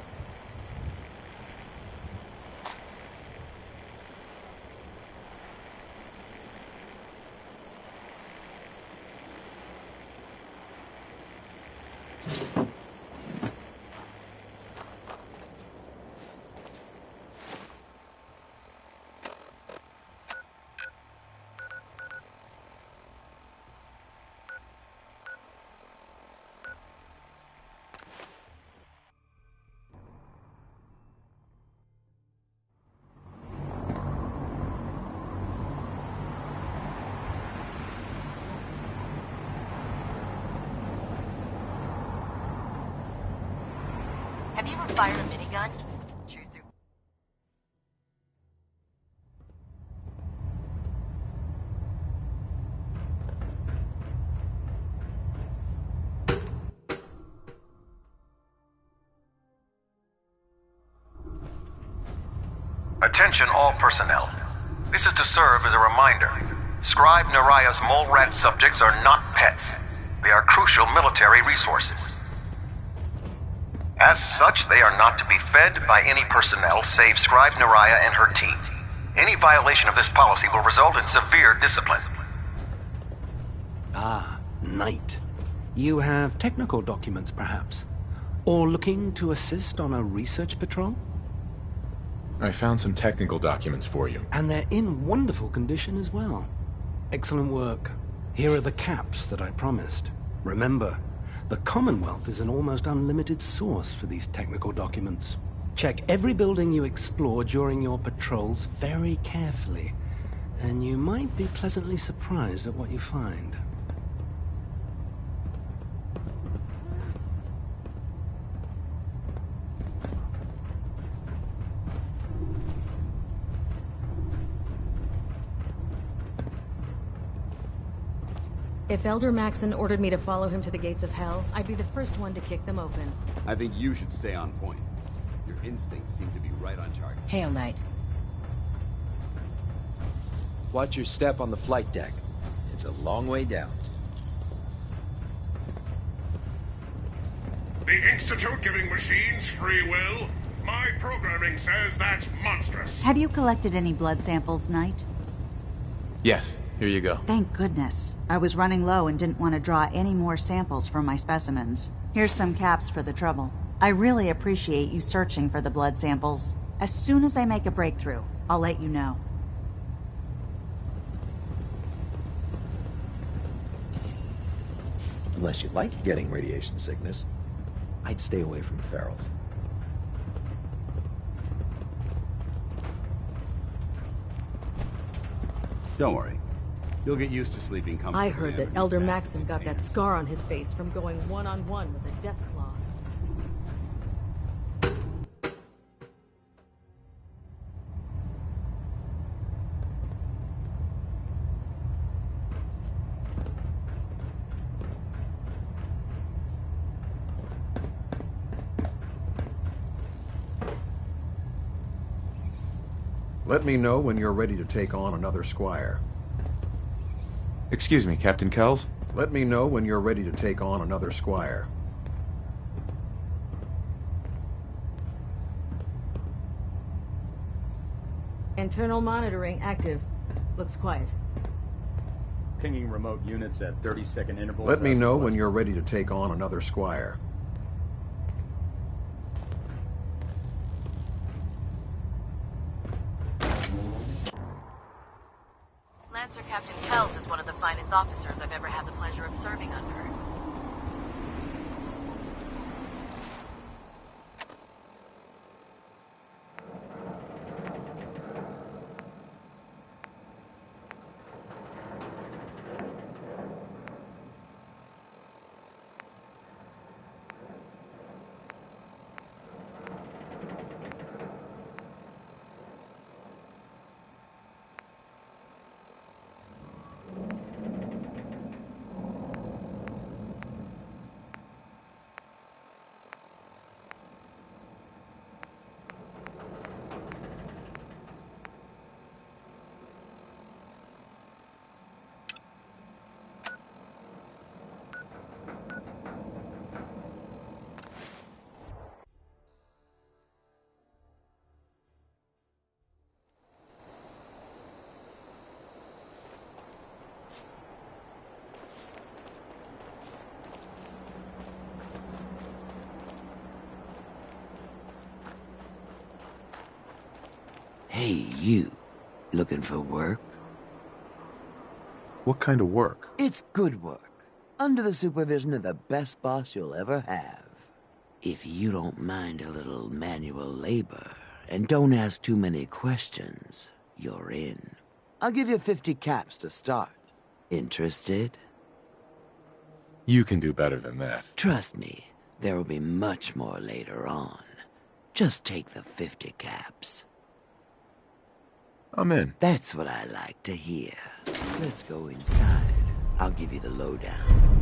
Have you ever fired a minigun? Choose through. Attention all personnel. This is to serve as a reminder. Scribe Naraya's mole rat subjects are not pets. They are crucial military resources. As such, they are not to be fed by any personnel save Scribe Naraya and her team. Any violation of this policy will result in severe discipline. Ah, Knight. You have technical documents, perhaps? Or looking to assist on a research patrol? I found some technical documents for you. And they're in wonderful condition as well. Excellent work. Here are the caps that I promised. Remember, the Commonwealth is an almost unlimited source for these technical documents. Check every building you explore during your patrols very carefully, and you might be pleasantly surprised at what you find. If Elder Maxon ordered me to follow him to the gates of hell, I'd be the first one to kick them open. I think you should stay on point. Your instincts seem to be right on target. Hail, Knight. Watch your step on the flight deck. It's a long way down. The Institute giving machines free will? My programming says that's monstrous. Have you collected any blood samples, Knight? Yes, here you go. Thank goodness. I was running low and didn't want to draw any more samples from my specimens. Here's some caps for the trouble. I really appreciate you searching for the blood samples. As soon as I make a breakthrough, I'll let you know. Unless you like getting radiation sickness, I'd stay away from ferals. Don't worry. You'll get used to sleeping comfortably. I heard that Elder Maxon got that scar on his face from going one-on-one with a death claw. Let me know when you're ready to take on another squire. Excuse me, Captain Kells? Let me know when you're ready to take on another squire. Internal monitoring active. Looks quiet. Pinging remote units at 30-second intervals. Let me know when you're ready to take on another squire. one of the finest officers I've ever had the pleasure of serving under. Hey, you. Looking for work? What kind of work? It's good work. Under the supervision of the best boss you'll ever have. If you don't mind a little manual labor, and don't ask too many questions, you're in. I'll give you 50 caps to start. Interested? You can do better than that. Trust me, there will be much more later on. Just take the 50 caps. I'm in. That's what I like to hear. Let's go inside. I'll give you the lowdown.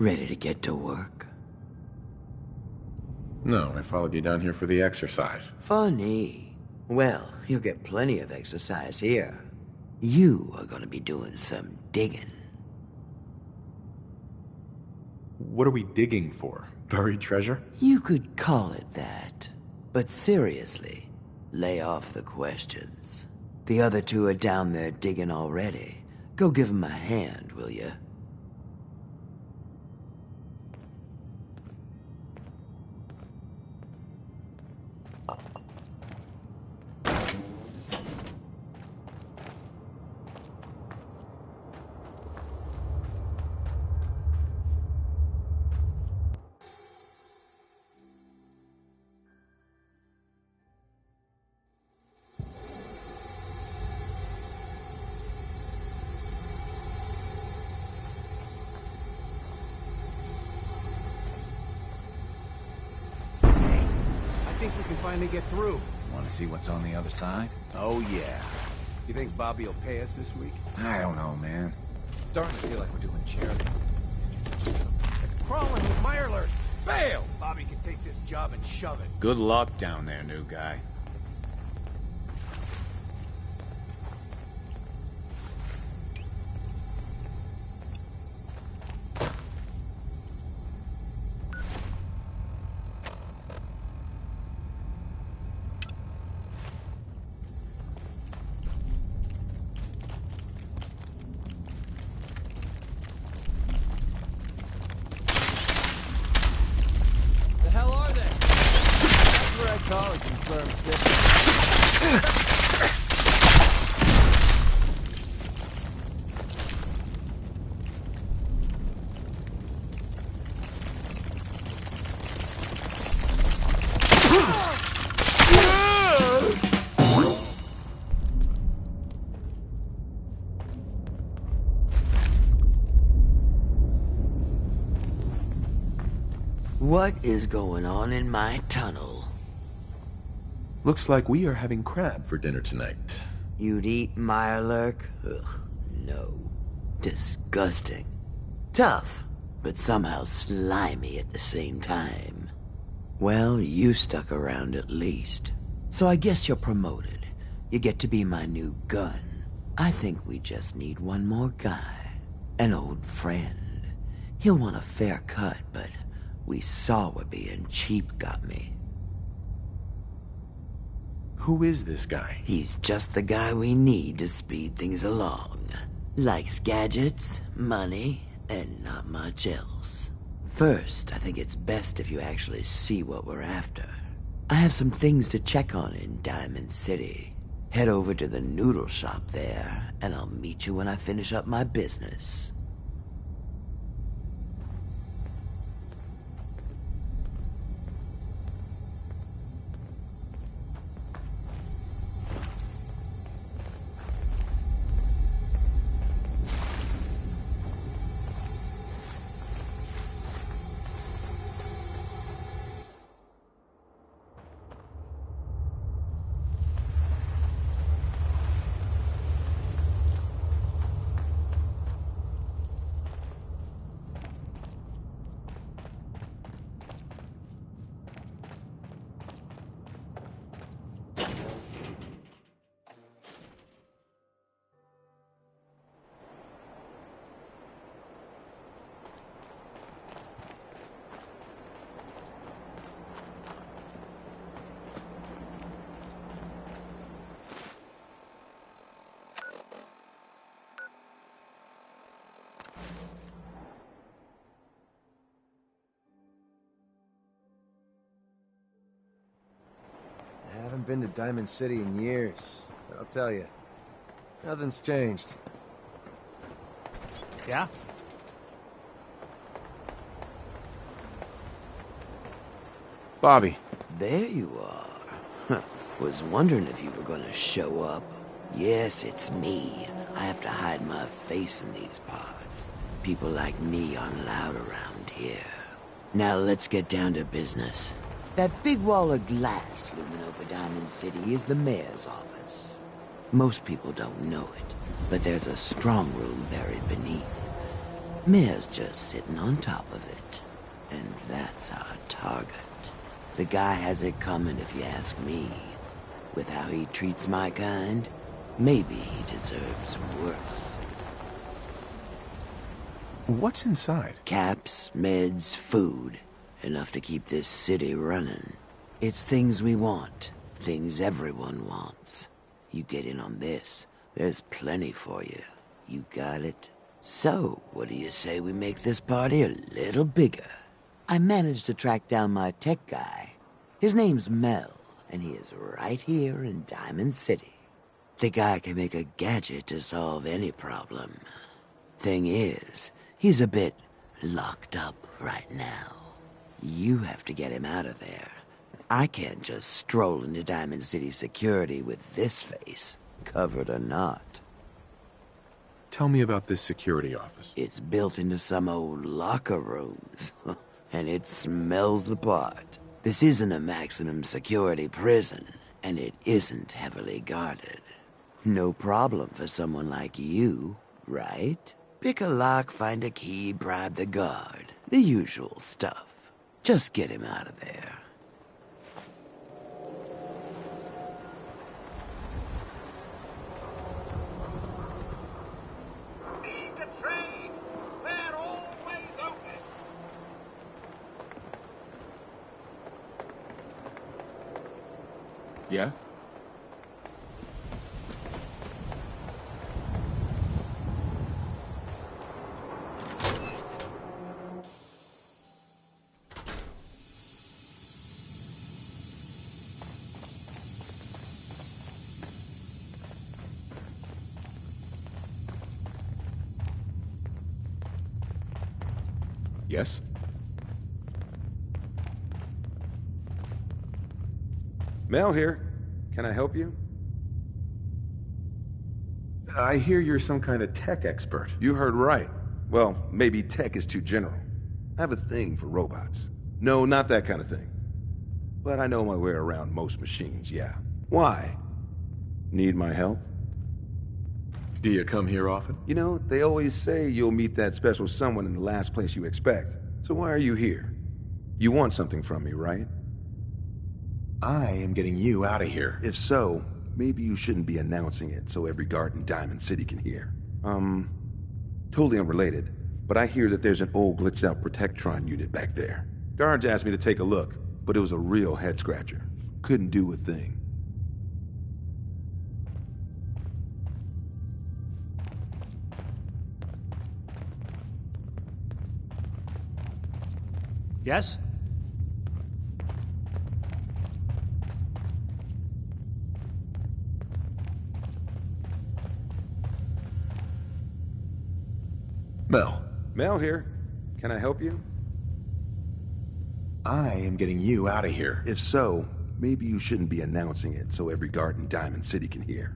Ready to get to work? No, I followed you down here for the exercise. Funny. Well, you'll get plenty of exercise here. You are gonna be doing some digging. What are we digging for? Buried treasure? You could call it that. But seriously, lay off the questions. The other two are down there digging already. Go give them a hand, will you? I think we can finally get through. Want to see what's on the other side? Oh, yeah. You think Bobby will pay us this week? I don't know, man. It's starting to feel like we're doing charity. It's crawling with mirelurks. Bail! Bobby can take this job and shove it. Good luck down there, new guy. What is going on in my tunnel? Looks like we are having crab for dinner tonight. You'd eat mirelurk? Ugh, no. Disgusting. Tough, but somehow slimy at the same time. Well, you stuck around at least. So I guess you're promoted. You get to be my new gun. I think we just need one more guy. An old friend. He'll want a fair cut, but we saw what being cheap got me. Who is this guy? He's just the guy we need to speed things along. Likes gadgets, money, and not much else. First, I think it's best if you actually see what we're after. I have some things to check on in Diamond City. Head over to the noodle shop there, and I'll meet you when I finish up my business. I haven't been to Diamond City in years. I'll tell you, nothing's changed. Yeah? Bobby. There you are. Was wondering if you were gonna show up. Yes, it's me. I have to hide my face in these parts. People like me aren't allowed around here. Now let's get down to business. That big wall of glass looming over Diamond City is the mayor's office. Most people don't know it, but there's a strong room buried beneath. Mayor's just sitting on top of it. And that's our target. The guy has it coming if you ask me. With how he treats my kind, maybe he deserves worse. What's inside? Caps, meds, food. Enough to keep this city running. It's things we want. Things everyone wants. You get in on this, there's plenty for you. You got it? So, what do you say we make this party a little bigger? I managed to track down my tech guy. His name's Mel, and he is right here in Diamond City. The guy can make a gadget to solve any problem. Thing is, he's a bit locked up right now. You have to get him out of there. I can't just stroll into Diamond City security with this face, covered or not. Tell me about this security office. It's built into some old locker rooms, and it smells the part. This isn't a maximum security prison, and it isn't heavily guarded. No problem for someone like you, right? Pick a lock, find a key, bribe the guard. The usual stuff. Just get him out of there. Need the train! They're always open! Yeah? Yes? Mel here. Can I help you? I hear you're some kind of tech expert. You heard right. Well, maybe tech is too general. I have a thing for robots. No, not that kind of thing. But I know my way around most machines, yeah. Why? Need my help? Do you come here often? You know, they always say you'll meet that special someone in the last place you expect. So why are you here? You want something from me, right? I am getting you out of here. If so, maybe you shouldn't be announcing it so every guard in Diamond City can hear. Totally unrelated, but I hear that there's an old glitched out Protectron unit back there. Guards asked me to take a look, but it was a real head-scratcher. Couldn't do a thing. Yes? Mel. Mel here. Can I help you? I am getting you out of here. If so, maybe you shouldn't be announcing it so every guard in Diamond City can hear.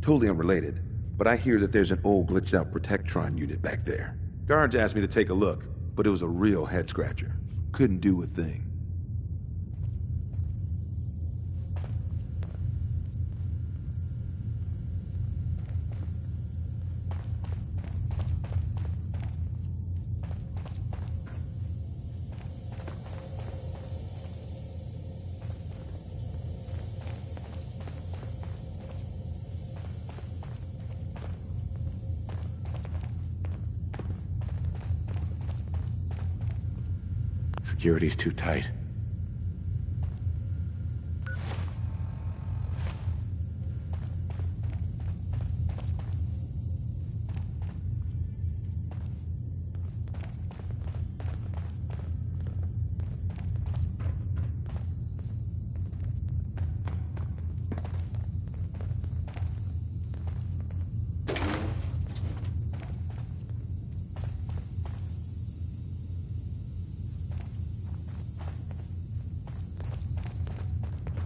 Totally unrelated, but I hear that there's an old glitched out Protectron unit back there. Guards asked me to take a look, but it was a real head-scratcher. Couldn't do a thing. Security's too tight.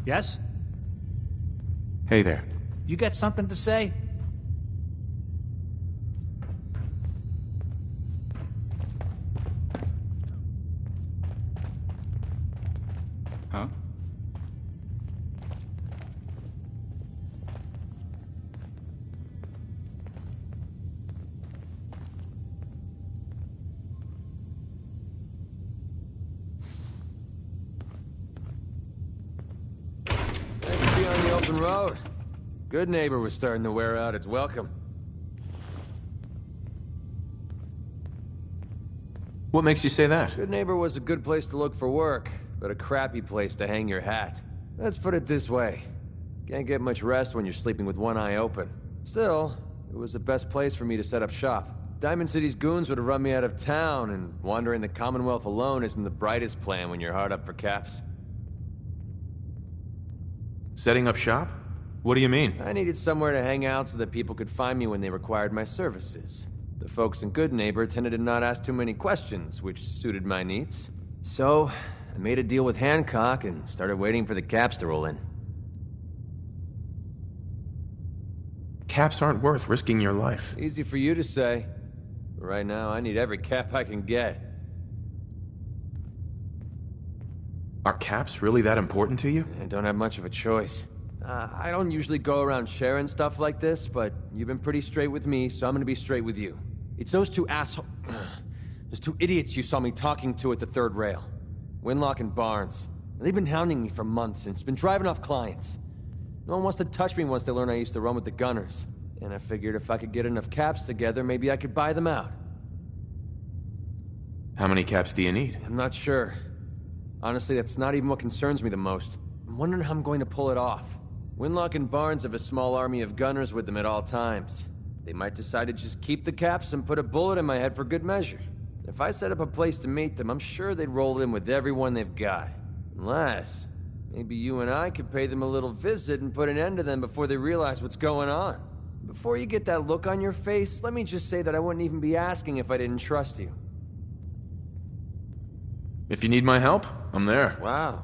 Yes? Hey there. You got something to say? Huh? Open road. Good neighbor was starting to wear out its welcome. What makes you say that? Good neighbor was a good place to look for work, but a crappy place to hang your hat. Let's put it this way. Can't get much rest when you're sleeping with one eye open. Still, it was the best place for me to set up shop. Diamond City's goons would have run me out of town, and wandering the Commonwealth alone isn't the brightest plan when you're hard up for caps. Setting up shop? What do you mean? I needed somewhere to hang out so that people could find me when they required my services. The folks in Good Neighbor tended to not ask too many questions, which suited my needs. So, I made a deal with Hancock and started waiting for the caps to roll in. Caps aren't worth risking your life. Easy for you to say. But right now, I need every cap I can get. Are caps really that important to you? I don't have much of a choice. I don't usually go around sharing stuff like this, but you've been pretty straight with me, so I'm gonna be straight with you. It's those two those two idiots you saw me talking to at the third rail. Winlock and Barnes. They've been hounding me for months, and it's been driving off clients. No one wants to touch me once they learn I used to run with the Gunners. And I figured if I could get enough caps together, maybe I could buy them out. How many caps do you need? I'm not sure. Honestly, that's not even what concerns me the most. I'm wondering how I'm going to pull it off. Winlock and Barnes have a small army of gunners with them at all times. They might decide to just keep the caps and put a bullet in my head for good measure. If I set up a place to meet them, I'm sure they'd roll in with everyone they've got. Unless, maybe you and I could pay them a little visit and put an end to them before they realize what's going on. Before you get that look on your face, let me just say that I wouldn't even be asking if I didn't trust you. If you need my help, I'm there. Wow.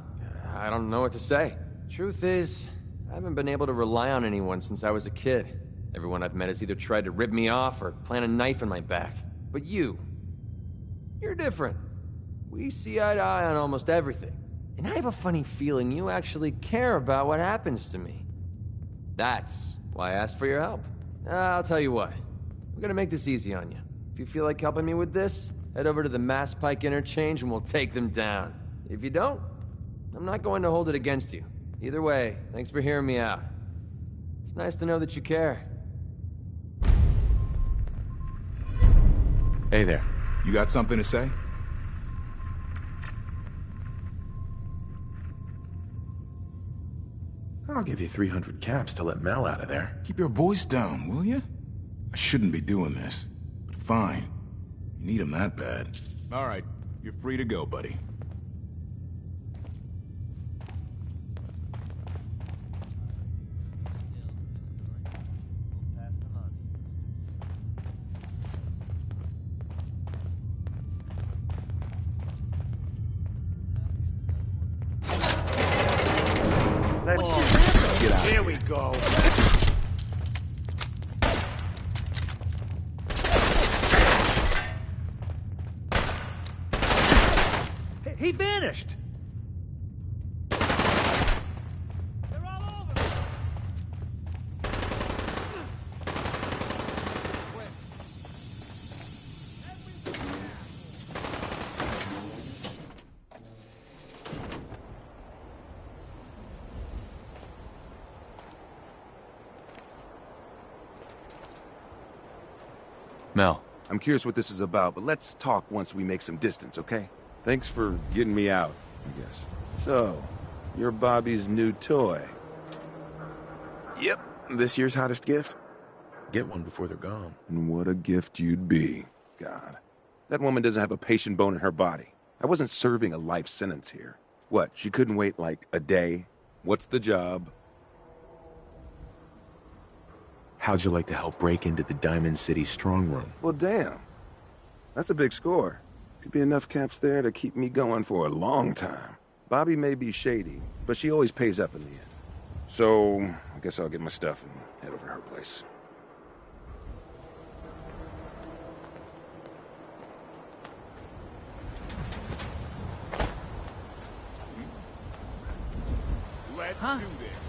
I don't know what to say. Truth is, I haven't been able to rely on anyone since I was a kid. Everyone I've met has either tried to rip me off or plant a knife in my back. But you're different. We see eye to eye on almost everything. And I have a funny feeling you actually care about what happens to me. That's why I asked for your help. I'll tell you what. I'm gonna make this easy on you. If you feel like helping me with this, head over to the Mass Pike interchange and we'll take them down. If you don't, I'm not going to hold it against you. Either way, thanks for hearing me out. It's nice to know that you care. Hey there. You got something to say? I'll give you 300 caps to let Mel out of there. Keep your voice down, will you? I shouldn't be doing this, but fine. You need him that bad. All right, you're free to go, buddy. Here we go. He vanished. Mel. I'm curious what this is about, but let's talk once we make some distance, okay? Thanks for getting me out, I guess. So, you're Bobby's new toy. Yep. This year's hottest gift. Get one before they're gone. And what a gift you'd be. God. That woman doesn't have a patient bone in her body. I wasn't serving a life sentence here. What, she couldn't wait like a day? What's the job? How'd you like to help break into the Diamond City strongroom? Well, damn. That's a big score. Could be enough caps there to keep me going for a long time. Bobby may be shady, but she always pays up in the end. So, I guess I'll get my stuff and head over to her place. Let's do this.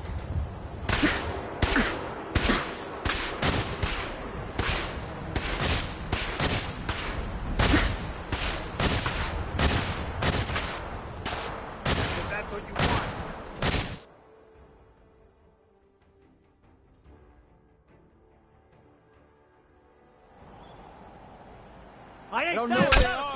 I don't know where they are.